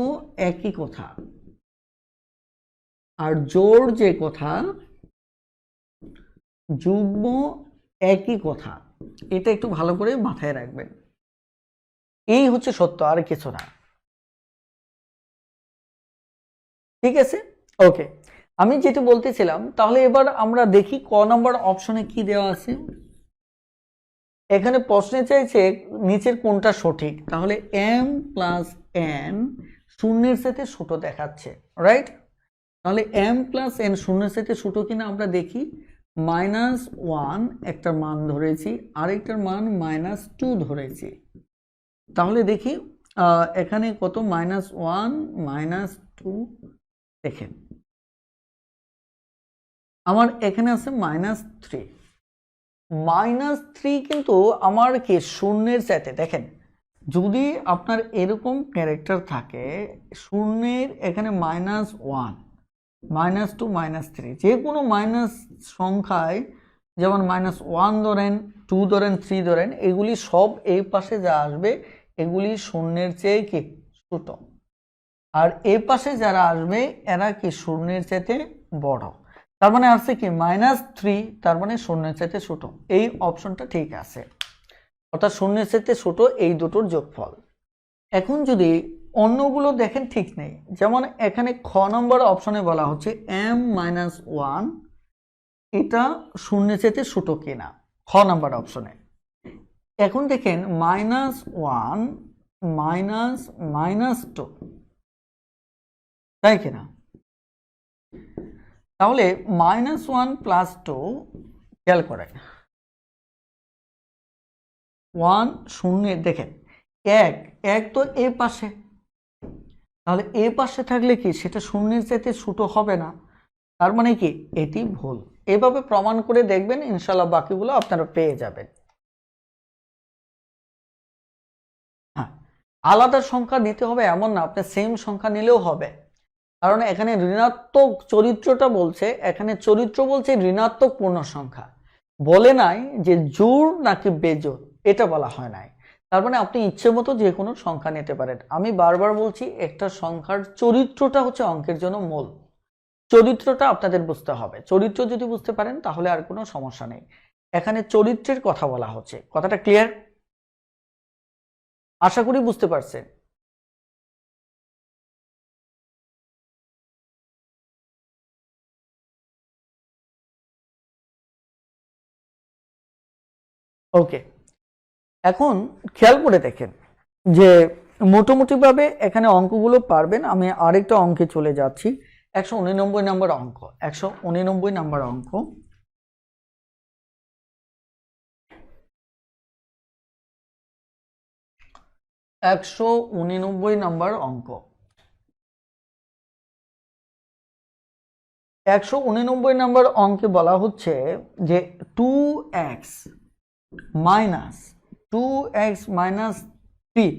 একই কথা, আর জোড় যে কথা, যুগ্ম একই কথা। এটা একটু ভালো করে মাথায় রাখবেন। এই হচ্ছে সত্য, আর কিছু না। ঠিক আছে, ওকে। আমি যেটা বলতেছিলাম, তাহলে এবার আমরা দেখি ক নম্বর অপশনে কি দেওয়া আছে। এখানে প্রশ্নে চাইছে নিচের কোনটা সঠিক, তাহলে m প্লাস n শূন্যের সাথে ছোট দেখাচ্ছে, রাইট? তাহলে m প্লাস n শূন্যের সাথে ছোট কিনা আমরা দেখি। -1 একটা মান ধরেছি, আরেকটার মান -2 ধরেছি। তাহলে দেখি এখানে কত, -1 -2, দেখেন আমার এখানে আছে -3। -3 কিন্তু আমার কি শূন্যের সাথে, দেখেন যদি আপনার এরকম ক্যারেক্টার থাকে, শূন্যের এখানে -1 -2 -3 যে কোনো মাইনাস সংখ্যায়, যেমন -1 ধরেন, 2 ধরেন, 3 ধরেন, এগুলি সব এই পাশে যা আসবে এগুলি শূন্যের চেয়ে কি ছোট, আর এই পাশে যারা আসবে এরা কি শূন্যের চেয়ে বড়। তার মানে আসছে কি -3, তার মানে শূন্যের চাইতে ছোট। এই অপশনটা ঠিক আছে, অর্থাৎ শূন্যের চাইতে ছোট এই দুটোর যোগফল। এখন যদি অন্যগুলো দেখেন ঠিক নেই, যেমন এখানে খ নম্বর অপশনে বলা হচ্ছে m-1 এটা শূন্যের চাইতে ছোট কিনা, খ নম্বর অপশনে। এখন দেখেন -1 -2, তাই কিনা? তাহলে -1 + 2 খেয়াল করেন, 1 শূন্য, দেখেন 1 তো এই পাশে, তাহলে এই পাশে থাকলে কি সেটা শূন্যের চাইতে ছোট হবে না, তার মানে কি এটি ভুল। এভাবে প্রমাণ করে দেখবেন, ইনশাল্লাহ বাকিগুলো আপনারা পেয়ে যাবেন। হ্যাঁ, আলাদা সংখ্যা নিতে হবে এমন না, আপনি সেম সংখ্যা নিলেও হবে, কারণ এখানে ঋণাত্মক চরিত্রটা বলছে, এখানে চরিত্র বলছে ঋণাত্মক পূর্ণ সংখ্যা, বলে নাই যে জোড় নাকি বেজোড়, এটা বলা হয় নাই। তার মানে আপনি ইচ্ছে মতো যে কোনো সংখ্যা নিতে পারেন। আমি বারবার বলছি, একটা সংখ্যার চরিত্রটা হচ্ছে অঙ্কের জন্য মূল। চরিত্রটা আপনাদের বুঝতে হবে, চরিত্র যদি বুঝতে পারেন তাহলে আর কোনো সমস্যা নেই। এখানে চরিত্রের কথা বলা হচ্ছে, কথাটা ক্লিয়ার? আশা করি বুঝতে পারছেন। ওকে, এখন খেয়াল করে দেখেন যে মোটামুটি ভাবে এখানে অঙ্কগুলো পারবেন। আমি আরেকটা অঙ্কে চলে যাচ্ছি, 189 নম্বর অঙ্ক। 189 নম্বর অঙ্ক, একশো 189 নম্বর অঙ্ক। 189 নম্বর অঙ্কে বলা হচ্ছে যে 2x - 3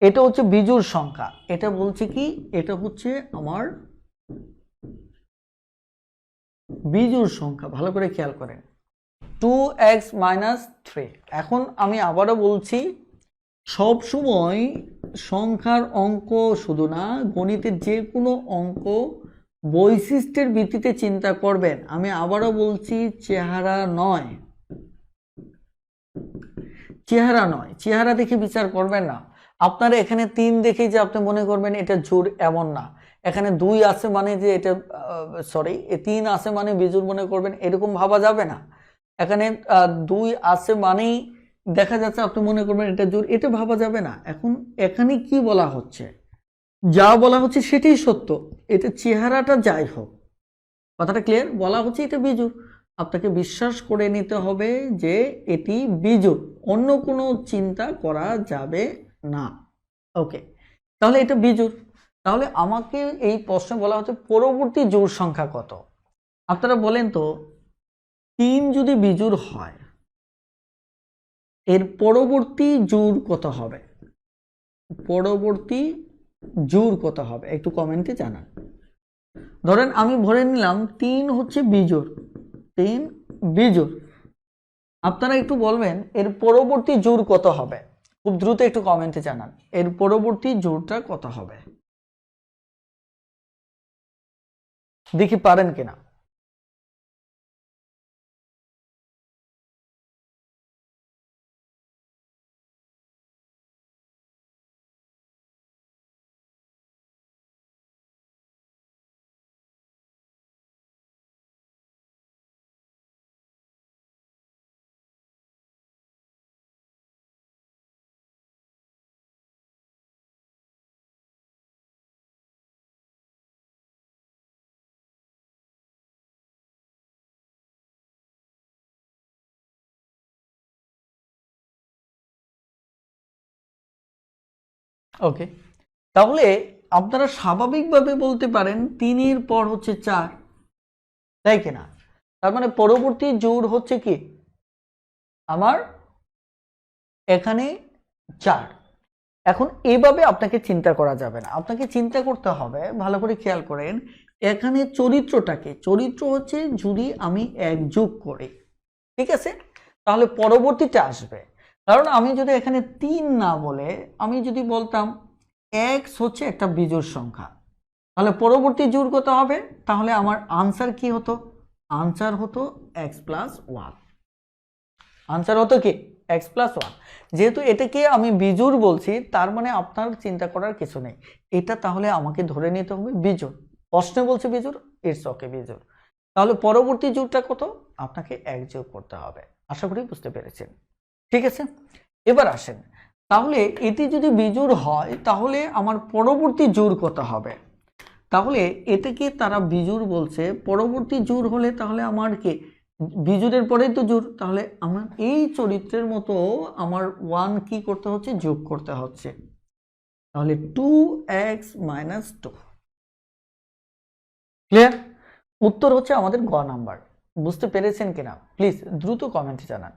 এটা হচ্ছে বিজোড় সংখ্যা। এটা বলছে কি, এটা হচ্ছে আমার বিজোড় সংখ্যা, ভালো করে খেয়াল করেন, 2x - 3। এখন আমি আবারও বলছি, সব সময় সংখ্যার অঙ্ক শুধু না, গণিতের যে কোনো অঙ্ক বৈশিষ্ট্যের ভিত্তিতে চিন্তা করবেন। আমি আবারও বলছি, চেহারা নয়, চেহারা নয়, চেহারা দেখে বিচার করবেন না। আপনারা এখানে 3 দেখেই যে আপনি মনে করবেন এটা জোড়, এমন না। এখানে 2 আছে মানে যে এটা সরি 3 আছে মানে বিজোড় মনে করবেন, এরকম ভাবা যাবে না। এখানে 2 আছে মানেই দেখা যাচ্ছে আপনি মনে করবেন এটা জোড়, এটা ভাবা যাবে না। এখন এখানে কি বলা হচ্ছে, যা বলা হচ্ছে সেটাই সত্য, এটা চেহারাটা যাই হোক, কথাটা ক্লিয়ার? বলা হচ্ছে এটা বিজোড়, আপনাকে বিশ্বাস করে নিতে হবে যে এটি বিজোড়, অন্য কোনো চিন্তা করা যাবে না। ওকে, তাহলে এটা বিজোড়। তাহলে আমাকে এই প্রশ্নে বলা হচ্ছে পরবর্তী জোড় সংখ্যা কত। আপনারা বলেন তো, 3 যদি বিজোড় হয়, এর পরবর্তী জোড় কত হবে? পরবর্তী জোড় কত হবে একটু কমেন্টে জানান। ধরেন আমি ধরে নিলাম 3 হচ্ছে বিজোড়, 3 বিজোড়, আপনারা একটু বলবেন এর পরবর্তী জোড় কত হবে, খুব দ্রুত একটু কমেন্টে জানান এর পরবর্তী জোড়টা কত হবে, দেখি পারেন কিনা। ওকে, তাহলে আপনারা স্বাভাবিকভাবে বলতে পারেন 3-এর পর হচ্ছে 4, তাই কিনা? তার মানে পরবর্তী জোড় হচ্ছে কি আমার এখানে 4। এখন এইভাবে আপনাকে চিন্তা করা যাবে না, আপনাকে চিন্তা করতে হবে, ভালো করে খেয়াল করেন এখানে চরিত্রটাকে, চরিত্র হচ্ছে যদি আমি 1 যোগ করি, ঠিক আছে, তাহলে পরবর্তীটা আসবে। কারণ আমি যদি এখানে 3 না বলে আমি যদি বলতাম x হচ্ছে একটা বিজোড় সংখ্যা, তাহলে পরবর্তী জোড় কত হবে, তাহলে আমার আনসার কি হতো, আনসার হতো x প্লাস 1, আনসার হতো কি x প্লাস 1। যেহেতু এটাকে আমি বিজোড় বলছি তার মানে আপনার চিন্তা করার কিছু নেই, এটা তাহলে আমাকে ধরে নিতে হবে বিজোড়, প্রশ্নে বলছে বিজোড়, ইটস ওকে বিজোড়। তাহলে পরবর্তী জোড়টা কত, আপনাকে 1 যোগ করতে হবে। আশা করি বুঝতে পেরেছেন, ঠিক আছে। এবার আসেন, তাহলে এটি যদি বিজোড় হয় তাহলে আমার পরবর্তী জোড় কত হবে, তাহলে এটাকে তারা বিজোড় বলছে, পরবর্তী জোড় হলে তাহলে আমার কি বিজোড়ের পরেই তো জোড়, তাহলে আমার এই চরিত্রের মতো আমার 1 কি করতে হচ্ছে, যোগ করতে হচ্ছে, তাহলে 2x - 2। ক্লিয়ার? উত্তর হচ্ছে আমাদের গ নাম্বার। বুঝতে পেরেছেন কিনা প্লিজ দ্রুত কমেন্টে জানান।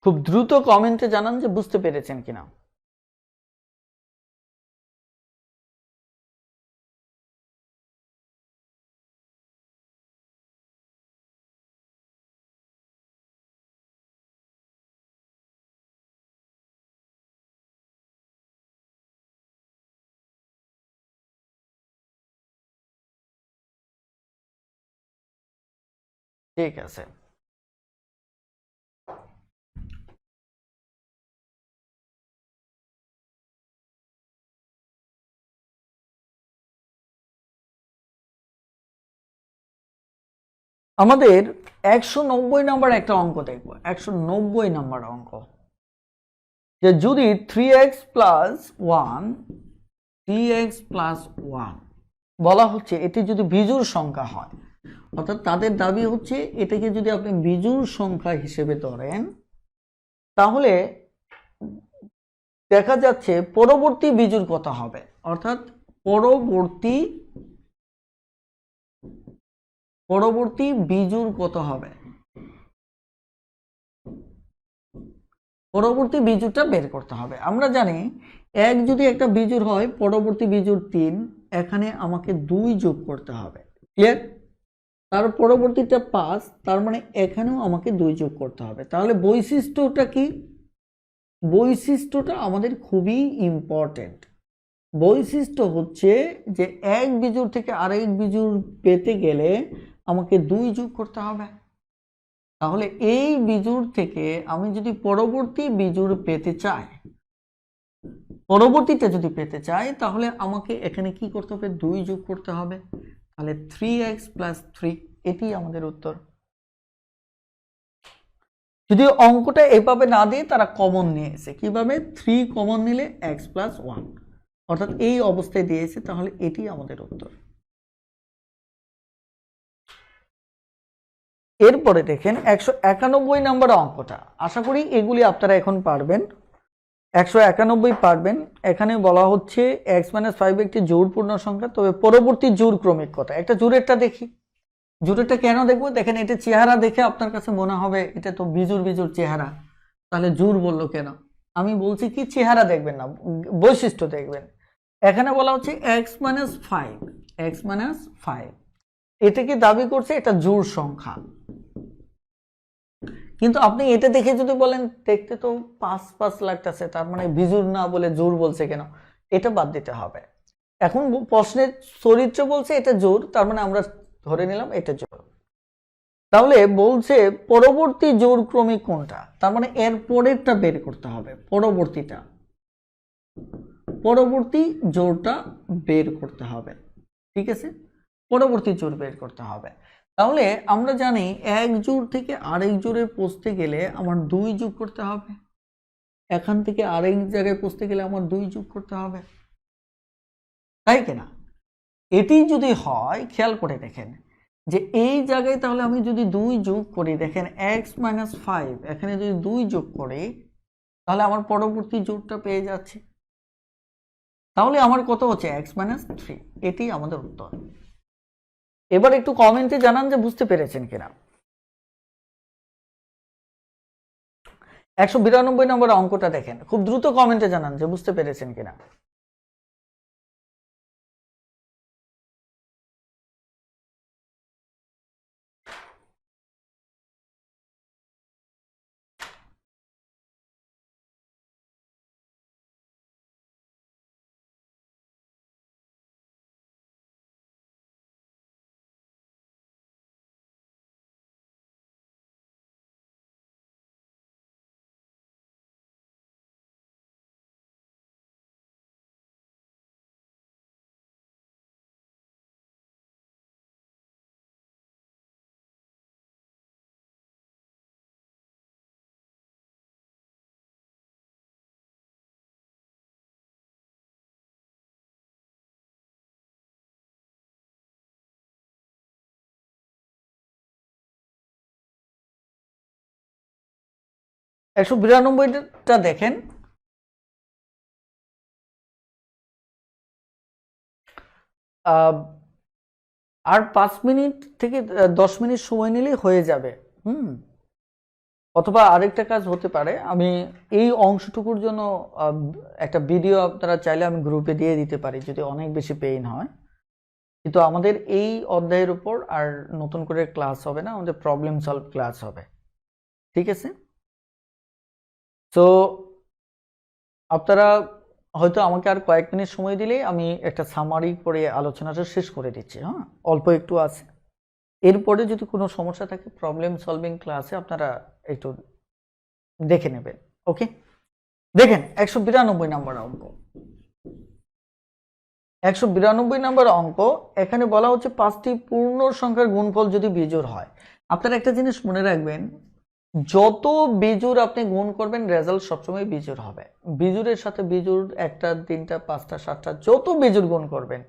খুব দ্রুত কমেন্টে জানান যে বুঝতে পেরেছেন কিনা। ঠিক আছে, আমাদের 190 নাম্বার একটা অঙ্ক দেখবো, 190 নাম্বার অঙ্ক, যে যদি 3x + 1 3x + 1 বলা হচ্ছে এটি যদি বিজোড় সংখ্যা হয়, অর্থাৎ তাদের দাবি হচ্ছে এটাকে যদি আপনি বিজোড় সংখ্যা হিসেবে ধরেন তাহলে দেখা যাচ্ছে পরবর্তী বিজোড় কত হবে, অর্থাৎ পরবর্তী বিজোড় কত হবে, পরবর্তী বিজোড়টা বের করতে হবে। আমরা জানি 1 যদি একটা বিজোড় হয়, পরবর্তী বিজোড় 3, এখানে আমাকে 2 যোগ করতে হবে, ক্লিয়ার? তার পরবর্তীটা 5, তার মানে এখানেও আমাকে 2 যোগ করতে হবে। তাহলে বৈশিষ্ট্যটা কি, বৈশিষ্ট্যটা আমাদের খুবই ইম্পর্টেন্ট। বৈশিষ্ট্য হচ্ছে যে এক বিজোড় থেকে আরেক বিজোড় পেতে গেলে আমাকে 2 যোগ করতে হবে। তাহলে এই বিজোড় থেকে আমি যদি পরবর্তী বিজোড় পেতে চাই, পরবর্তীটা যদি পেতে চাই তাহলে আমাকে এখানে কি করতে হবে, 2 যোগ করতে হবে। তাহলে 3x + 3, এটি আমাদের উত্তর। যদি অঙ্কটা এভাবে না দিয়ে তারা কমন নিয়েছে, কিভাবে 3 কমন নিলে x + 1, অর্থাৎ এই অবস্থায় দিয়েছে, তাহলে এটি আমাদের উত্তর। এরপরে দেখেন 191 নম্বর অঙ্কটা, আশা করি এগুলি আপনারা এখন পারবেন, 191 পারবেন। এখানে বলা হচ্ছে x - 5 একটি জোড় পূর্ণ সংখ্যা, তবে পরবর্তী জোড় ক্রমিক কত। একটা জোড়েরটা দেখি, জোড়েরটা কেন দেখবো, দেখেন এটা চেহারা দেখে আপনার কাছে মনে হবে এটা তো বিজোড় বিজোড় চেহারা, তাহলে জোড় বললো কেন। আমি বলছি কি চেহারা দেখবেন না, বৈশিষ্ট্য দেখবেন। এখানে বলা হচ্ছে x minus five, x minus five, এটা কি দাবি করছে এটা জোড় সংখ্যা। কিন্তু আপনি এটা দেখে যদি বলেন দেখতে তো 5 লাগতেছে, তার মানে বিজোড় না বলে জোড় বলছে কেন, এটা বাদ দিতে হবে। এখন প্রশ্নের চরিত্র বলছে এটা জোড়, তার মানে আমরা ধরে নিলাম এটা জোড়। তাহলে বলছে পরবর্তী জোড় ক্রমিক কোনটা, তার মানে এর পরেরটা বের করতে হবে, পরবর্তীটা, পরবর্তী জোড়টা বের করতে হবে। ঠিক আছে, পরবর্তী জোড় বের করতে হবে। তাহলে আমরা জানি এক জোড় থেকে আরেক জোড়ে পৌঁছতে গেলে আমার 2 যোগ করতে হবে, এখান থেকে আরেক জায়গায় পৌঁছতে গেলে আমার 2 যোগ করতে হবে, তাই কিনা? এটি যদি হয়, খেয়াল করে দেখেন যে এই জায়গায় তাহলে আমি যদি 2 যোগ করি, দেখেন এক্স মাইনাস ফাইভ, এখানে যদি 2 যোগ করি তাহলে আমার পরবর্তী জোড়টা পেয়ে যাচ্ছে। তাহলে আমার কত হচ্ছে এক্স মাইনাস থ্রি, এটি আমাদের উত্তর। এবার একটু কমেন্টে জানান যে বুঝতে পেরেছেন কিনা। 192 নম্বর অঙ্কটা দেখেন, খুব দ্রুত কমেন্টে জানান যে বুঝতে পেরেছেন কিনা। একশো 92টা দেখেন, আর 5 মিনিট থেকে 10 মিনিট সময় নিলেই হয়ে যাবে। অথবা আরেকটা কাজ হতে পারে, আমি এই অংশটুকুর জন্য একটা ভিডিও আপনারা চাইলে আমি গ্রুপে দিয়ে দিতে পারি যদি অনেক বেশি পেইন হয়। কিন্তু আমাদের এই অধ্যায়ের উপর আর নতুন করে ক্লাস হবে না, আমাদের প্রবলেম সলভ ক্লাস হবে। ঠিক আছে, তো আপনারা হয়তো আমাকে আর কয়েক মিনিট সময় দিলেই আমি একটা সামারি করে আলোচনাটা শেষ করে দিচ্ছি। হ্যাঁ, অল্প একটু আছে, এরপরে যদি কোনো সমস্যা থাকে প্রবলেম সলভিং ক্লাসে আপনারা একটু দেখে নেবেন। ওকে, দেখেন 192 নম্বর অঙ্ক। 192 নম্বর অঙ্ক, এখানে বলা হচ্ছে 5টি পূর্ণ সংখ্যার গুণফল যদি বিজোড় হয়। আপনারা একটা জিনিস মনে রাখবেন, যত বিজোড় আপনি গুণ করবেন রেজাল্ট সবসময় বিজোড় হবে। বিজোড়ের সাথে বিজোড়, 1টা 3টা 5টা 7টা যত বিজোড় গুণ করবেন,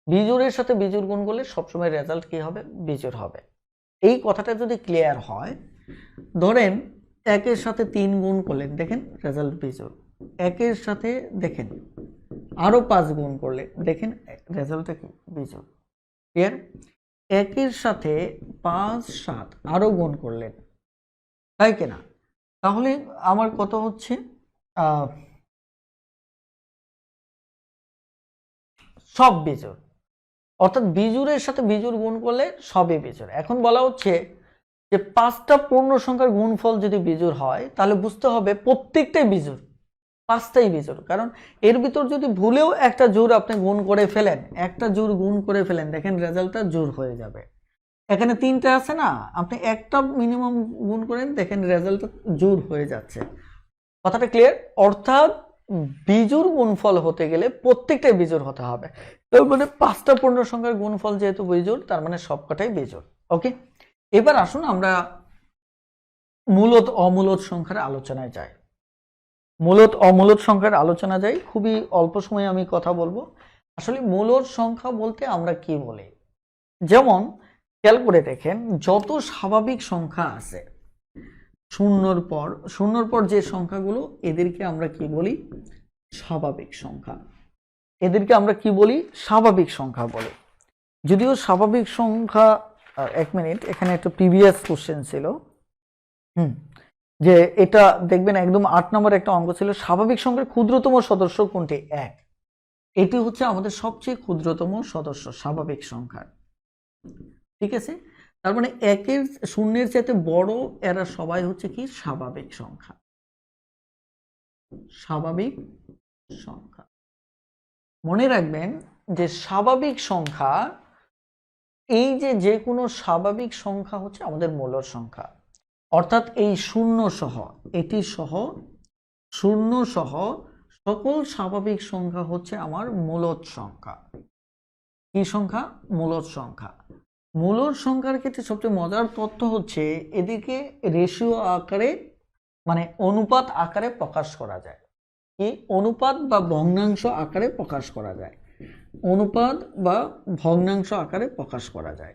বিজোড়ের সাথে বিজোড় গুণ করলে সবসময় রেজাল্ট কি হবে, বিজোড় হবে। এই কথাটা যদি ক্লিয়ার হয়, ধরেন 1-এর সাথে 3 গুণ করলেন, দেখেন রেজাল্ট বিজোড়। 1-এর সাথে দেখেন আরো 5 গুণ করলে দেখেন রেজাল্টটা কি, বিজোড়। ক্লিয়ার? 1-এর সাথে 5 7 আরো গুণ করলেন, তাই কিনা? তাহলে আমার কত হচ্ছে, সব বিজোড়। অর্থাৎ বিজোড়ের সাথে বিজোড় গুণ করলে সবই বিজোড়। এখন বলা হচ্ছে যে 5টা পূর্ণ সংখ্যার গুণফল যদি বিজোড় হয় তাহলে বুঝতে হবে প্রত্যেকটাই বিজোড়, 5টাই বিজোড়। কারণ এর ভিতর যদি ভুলেও একটা জোড় আপনি গুণ করে ফেলেন, একটা জোড় গুণ করে ফেলেন, দেখেন রেজাল্টটা জোড় হয়ে যাবে। এখানে 3টা আছে না, আপনি একটা মিনিমাম গুণ করেন, দেখেন রেজাল্টটা জোড় হয়ে যাচ্ছে। কথাটা ক্লিয়ার? অর্থাৎ বিজোড় গুণফল হতে গেলে প্রত্যেকটাই বিজোড় হতে হবে। তার মানে 5টা পূর্ণ সংখ্যার গুণফল যেহেতু বিজোড়, তার মানে সবকটাই বিজোড়। ওকে, এবার আসুন আমরা মূলদ অমূলদ সংখ্যার আলোচনায় যাই। মূলদ অমূলদ সংখ্যার আলোচনা যাই, খুবই অল্প সময়ে আমি কথা বলবো। আসলে মূলদ সংখ্যা বলতে আমরা কি বলি, যেমন খেয়াল করে দেখেন, যত স্বাভাবিক সংখ্যা আছে শূন্যর পর যে সংখ্যাগুলো, এদেরকে আমরা কি বলি, স্বাভাবিক সংখ্যা। এদেরকে আমরা কি বলি, স্বাভাবিক সংখ্যা বলি। যদিও স্বাভাবিক সংখ্যা, 1 মিনিট, এখানে একটা প্রিভিয়াস কোশ্চেন ছিল। যে এটা দেখবেন একদম 8 নম্বর একটা অঙ্ক ছিল, স্বাভাবিক সংখ্যার ক্ষুদ্রতম সদস্য কোনটি? 1। এটি হচ্ছে আমাদের সবচেয়ে ক্ষুদ্রতম সদস্য স্বাভাবিক সংখ্যার, ঠিক আছে। তার মানে 1-এর 0-এর চাইতে বড় এরা সবাই হচ্ছে কি স্বাভাবিক সংখ্যা, স্বাভাবিক সংখ্যা। মনে রাখবেন যে স্বাভাবিক সংখ্যা, এই যে কোনো স্বাভাবিক সংখ্যা হচ্ছে আমাদের মূলদ সংখ্যা, অর্থাৎ এই শূন্য সহ, এটি সহ, শূন্য সহ সকল স্বাভাবিক সংখ্যা হচ্ছে আমার মূলদ সংখ্যা। কি সংখ্যা? মূলদ সংখ্যা। মূলদ সংখ্যার ক্ষেত্রে সবচেয়ে মজার তথ্য হচ্ছে এদিকে রেশিও আকারে, মানে অনুপাত আকারে প্রকাশ করা যায়। কি? অনুপাত বা ভগ্নাংশ আকারে প্রকাশ করা যায়। অনুপাত বা ভগ্নাংশ আকারে প্রকাশ করা যায়।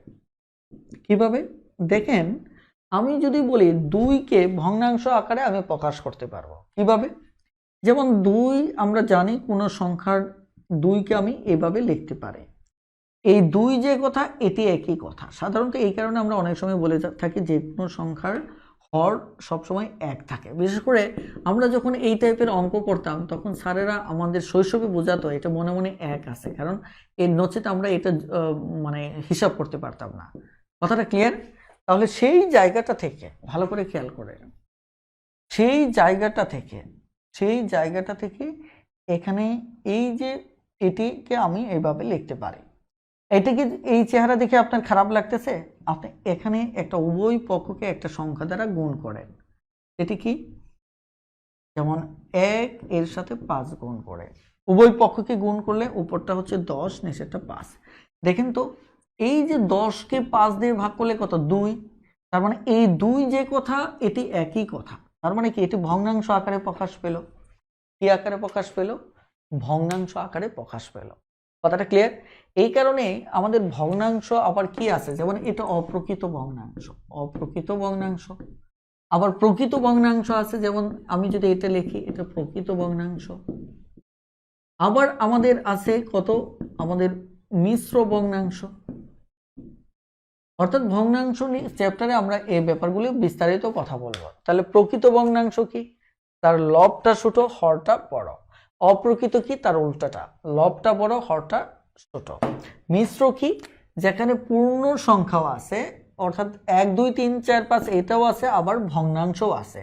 কিভাবে? দেখেন, আমি যদি বলি 2কে ভগ্নাংশ আকারে আমি প্রকাশ করতে পারবো। কিভাবে? যেমন 2, আমরা জানি কোনো সংখ্যার 2কে আমি এভাবে লিখতে পারি। এই 2 যে কথা, এটি একই কথা। সাধারণত এই কারণে আমরা অনেক সময় বলে থাকি যে কোনো সংখ্যার হর সবসময় 1 থাকে। বিশেষ করে আমরা যখন এই টাইপের অঙ্ক করতাম তখন স্যারেরা আমাদের শৈশবে বোঝাতো এটা মনে মনে 1 আছে, কারণ এর নচেত আমরা এটা মানে হিসাব করতে পারতাম না। কথাটা ক্লিয়ার? তাহলে সেই জায়গাটা থেকে ভালো করে খেয়াল করে, সেই জায়গাটা থেকে এখানে এই যে এটিকে আমি এইভাবে লিখতে পারি। এটা কি এই চেহারা দেখে আপনার খারাপ লাগতেছে? আপনি এখানে একটা উভয় পক্ষকে একটা সংখ্যা দ্বারা গুণ করেন। এটি কি? যেমন 1 এর সাথে 5 গুণ করে, উভয় পক্ষকে গুণ করলে উপরটা হচ্ছে 10, নিচেরটা 5। দেখেন তো, এই যে 10কে 5 দিয়ে ভাগ করলে কত? 2। তার মানে এই 2 যে কথা, এটি একই কথা। তার মানে কি? এটি ভগ্নাংশ আকারে প্রকাশ পেল। কি আকারে প্রকাশ পেল? ভগ্নাংশ আকারে প্রকাশ পেল। কথাটা ক্লিয়ার? এই কারণে আমাদের ভগ্নাংশ আবার কি আছে, যেমন এটা অপ্রকৃত ভগ্নাংশ, অপ্রকৃত ভগ্নাংশ। আবার প্রকৃত ভগ্নাংশ আছে, যেমন আমি যদি এটা লিখি এটা প্রকৃত ভগ্নাংশ। আবার আমাদের আছে কত? আমাদের মিশ্র ভগ্নাংশ। অর্থাৎ ভগ্নাংশ চ্যাপ্টারে আমরা এই ব্যাপারগুলি বিস্তারিত কথা বলবো। তাহলে প্রকৃত ভগ্নাংশ কি? তার লবটা ছোট, হরটা বড়। অপ্রকৃত কি? তার উল্টাটা, লবটা বড়, হরটা ছোট। মিশ্র কি? যেখানে পূর্ণ সংখ্যাও আছে, অর্থাৎ 1 2 3 4 5 এটাও আছে, আবার ভগ্নাংশও আছে।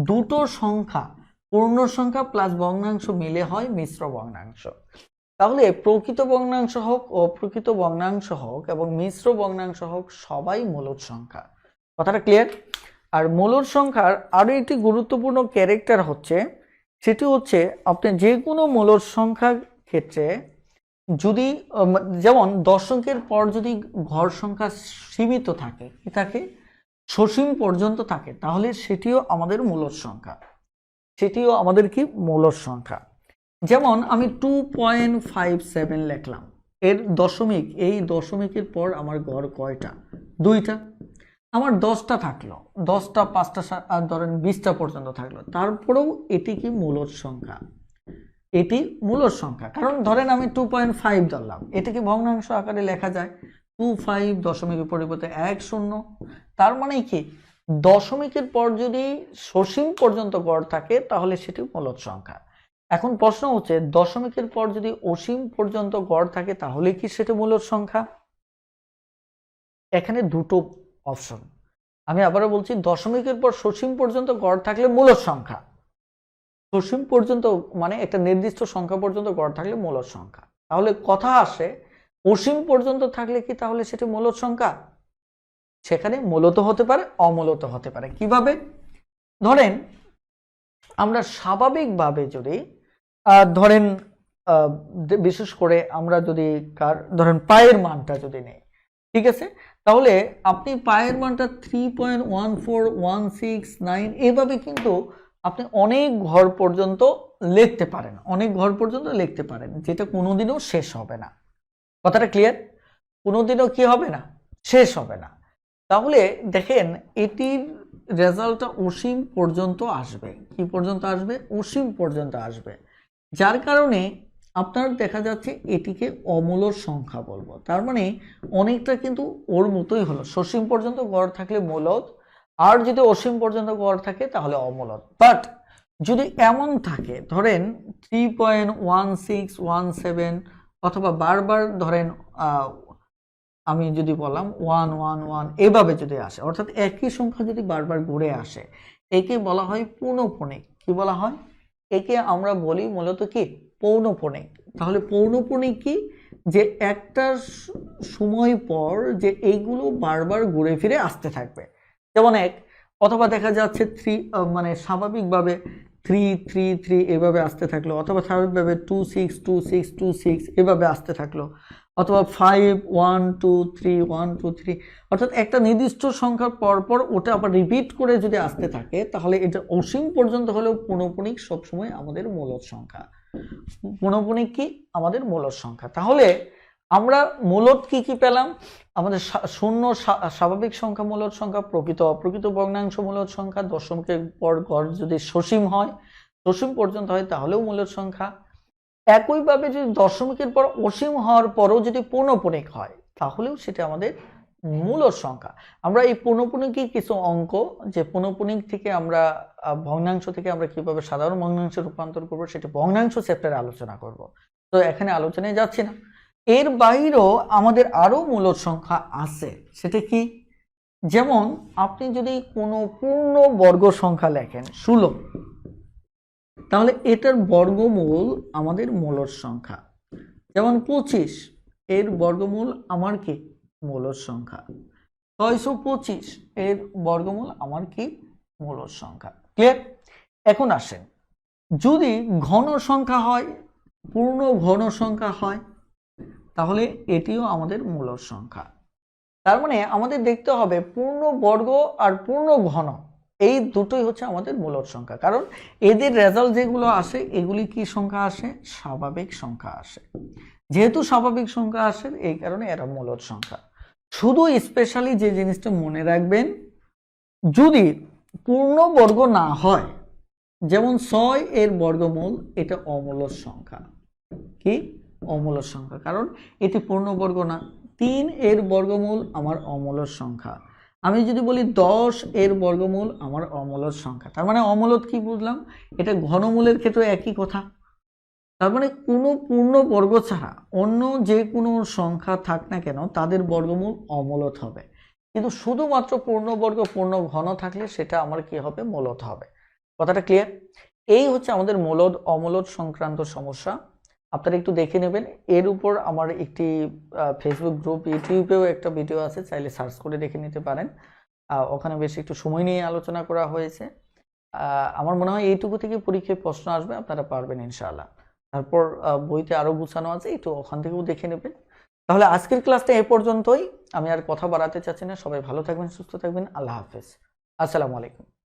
দুটো সংখ্যা, পূর্ণ সংখ্যা প্লাস ভগ্নাংশ মিলে হয় মিশ্র ভগ্নাংশ। তাহলে প্রকৃত ভগ্নাংশ হোক, অপ্রকৃত ভগ্নাংশ হোক এবং মিশ্র ভগ্নাংশ হোক, সবাই মূলদ সংখ্যা। কথাটা ক্লিয়ার? আর মূলদ সংখ্যার আরো একটি গুরুত্বপূর্ণ ক্যারেক্টার হচ্ছে, সেটি হচ্ছে আপনি যে কোনো মূলদ সংখ্যার ক্ষেত্রে যদি যেমন দশকের পর যদি ঘর সংখ্যা সীমিত থাকে, কি থাকে? সসীম পর্যন্ত থাকে, তাহলে সেটিও আমাদের মূলদ সংখ্যা, সেটিও আমাদের কি? মূলদ সংখ্যা। যেমন আমি 2.57 লিখলাম, এর দশমিক, এই দশমিকের পর আমার গড় কয়টা? 2টা। আমার 10টা থাকলো, 10টা 5টা ধরেন 20টা পর্যন্ত থাকলো, তারপরেও এটি কি? মূলদ সংখ্যা। এটি মূলদ সংখ্যা, কারণ ধরেন আমি 2.5 ধরলাম, এটা কি ভগ্নাংশ আকারে লেখা যায়? 25 দশমিকের পরিবর্তে 1 0। তার মানে কি? দশমিকের পর যদি সসীম পর্যন্ত গড় থাকে তাহলে সেটি মূলদ সংখ্যা। এখন প্রশ্ন হচ্ছে, দশমিকের পর যদি অসীম পর্যন্ত গড় থাকে তাহলে কি সেটা মূলদ সংখ্যা? এখানে দুটো অপশন। আমি আবারও বলছি, দশমিকের পর সসীম পর্যন্ত গড় থাকলে মূলদ সংখ্যা, সসীম পর্যন্ত মানে একটা নির্দিষ্ট সংখ্যা পর্যন্ত গড় থাকলে মূলদ সংখ্যা। তাহলে কথা আসে, অসীম পর্যন্ত থাকলে কি তাহলে সেটা মূলদ সংখ্যা? সেখানে মূলত হতে পারে, অমূলত হতে পারে। কিভাবে? ধরেন আমরা স্বাভাবিকভাবে যদি ধরেন বিশেষ করে আমরা যদি ধরেন পায়ের মানটা যদি নেই, ঠিক আছে, তাহলে আপনি পায়ের মানটা 3.1416 এভাবে কিন্তু আপনি অনেক ঘর পর্যন্ত লিখতে পারেন, অনেক ঘর পর্যন্ত লিখতে পারেন, যেটা কোনোদিনও শেষ হবে না। কথাটা ক্লিয়ার? কোনোদিনও কি হবে না? শেষ হবে না। তাহলে দেখেন এটির রেজাল্টটা অসীম পর্যন্ত আসবে। কি পর্যন্ত আসবে? অসীম পর্যন্ত আসবে। যার কারণে আপনার দেখা যাচ্ছে এটিকে অমূলদ সংখ্যা বলবো। তার মানে অনেকটা কিন্তু ওর মতোই হলো, সসীম পর্যন্ত গড় থাকলে মূলদ, আর যদি অসীম পর্যন্ত গড় থাকে তাহলে অমূলদ। বাট যদি এমন থাকে ধরেন 3.1617 অথবা বারবার ধরেন আমি যদি বললাম 111 এভাবে যদি আসে, অর্থাৎ একই সংখ্যা যদি বারবার ঘুরে আসে, একে বলা হয় পৌনঃপুনিক। কি বলা হয়? একে আমরা বলি মূলত কি পৌনঃপুনিক। তাহলে পৌনঃপুনিক কি? যে একটা সময় পর যে এইগুলো বারবার ঘুরে ফিরে আসতে থাকবে, যেমন এক, অথবা দেখা যাচ্ছে মানে স্বাভাবিকভাবে 333 এভাবে আসতে থাকলো, অথবা স্বাভাবিকভাবে 262626 এভাবে আসতে থাকলো, অথবা 5123 অর্থাৎ একটা নির্দিষ্ট সংখ্যার পরপর ওটা আবার রিপিট করে যদি আসতে থাকে, তাহলে এটা অসীম পর্যন্ত হলেও পৌনঃপুনিক সবসময় আমাদের মূলদ সংখ্যা। পৌনঃপুনিক কি? আমাদের মূলদ সংখ্যা। তাহলে আমরা মূলদ কি কি পেলাম? আমাদের শূন্য স্বাভাবিক সংখ্যা মূলদ সংখ্যা, প্রকৃত অপ্রকৃত ভগ্নাংশ মূলদ সংখ্যা, দশমিকের পর গড় যদি সসীম হয়, সসীম পর্যন্ত হয় তাহলেও মূলদ সংখ্যা। একইভাবে যদি দশমিকের পর অসীম হওয়ার পরও যদি পৌনঃপুনিক হয় তাহলেও সেটা আমাদের মূলদ সংখ্যা। আমরা এই পৌনঃপুনিকই কিছু অঙ্ক, যে পৌনঃপুনিক থেকে আমরা ভগ্নাংশ থেকে আমরা কিভাবে সাধারণ ভগ্নাংশে রূপান্তর করব সেটা ভগ্নাংশ চ্যাপ্টারে আলোচনা করব। তো এখানে আলোচনায় যাচ্ছি না। এর বাইরেও আমাদের আরো মূলদ সংখ্যা আছে। সেটা কি? যেমন আপনি যদি কোনো পূর্ণ বর্গ সংখ্যা লেখেন 16, তাহলে এটার বর্গমূল আমাদের মূলদ সংখ্যা। যেমন 25, এর বর্গমূল আমার কি মূলদ সংখ্যা। 625, এর বর্গমূল আমার কি মূলদ সংখ্যা। ক্লিয়ার? এখন আসেন, যদি ঘন সংখ্যা হয়, পূর্ণ ঘন সংখ্যা হয়, তাহলে এটিও আমাদের মূলদ সংখ্যা। তার মানে আমাদের দেখতে হবে পূর্ণ বর্গ আর পূর্ণ ঘন, এই দুটোই হচ্ছে আমাদের মূলদ সংখ্যা। কারণ এদের রেজাল্ট যেগুলো আসে এগুলি কি সংখ্যা আসে? স্বাভাবিক সংখ্যা আসে। যেহেতু স্বাভাবিক সংখ্যা আসে এই কারণে এরা মূলদ সংখ্যা। শুধু স্পেশালি যে জিনিসটা মনে রাখবেন, যদি পূর্ণ বর্গ না হয়, যেমন 6 এর বর্গমূল, এটা অমূলদ সংখ্যা। কি? অমূলদ সংখ্যা, কারণ এটি পূর্ণবর্গ না। 3 এর বর্গমূল আমার অমূলদ সংখ্যা। আমি যদি বলি 10 এর বর্গমূল আমার অমূলদ সংখ্যা। তার মানে অমূলদ কি বুঝলাম? এটা ঘনমূলের ক্ষেত্রে একই কথা। তার মানে কোনো পূর্ণবর্গ ছাড়া অন্য যে কোনো সংখ্যা থাক না কেন তাদের বর্গমূল অমূলদ হবে, কিন্তু শুধুমাত্র পূর্ণবর্গ পূর্ণ ঘন থাকলে সেটা আমার কি হবে? মূলদ হবে। কথাটা ক্লিয়ার? এই হচ্ছে আমাদের মূলদ অমূলদ সংক্রান্ত সমস্যা। আপনারা একটু দেখে নেবেন। এর উপর আমার একটি ফেসবুক গ্রুপ, ইউটিউবেও একটা ভিডিও আছে, চাইলে সার্চ করে দেখে নিতে পারেন। ওখানে বেশ একটু সময় নিয়ে আলোচনা করা হয়েছে। আমার মনে হয় এইটুকু থেকে পরীক্ষায় প্রশ্ন আসবে, আপনারা পারবেন ইনশাআল্লাহ। তারপর বইতে আরো গুছানো আছে, একটু ওখান থেকেও দেখে নেবেন। তাহলে আজকের ক্লাসটা এ পর্যন্তই। আমি আর কথা বাড়াতে চাচ্ছি না। সবাই ভালো থাকবেন, সুস্থ থাকবেন। আল্লাহ হাফেজ। আসসালামু আলাইকুম।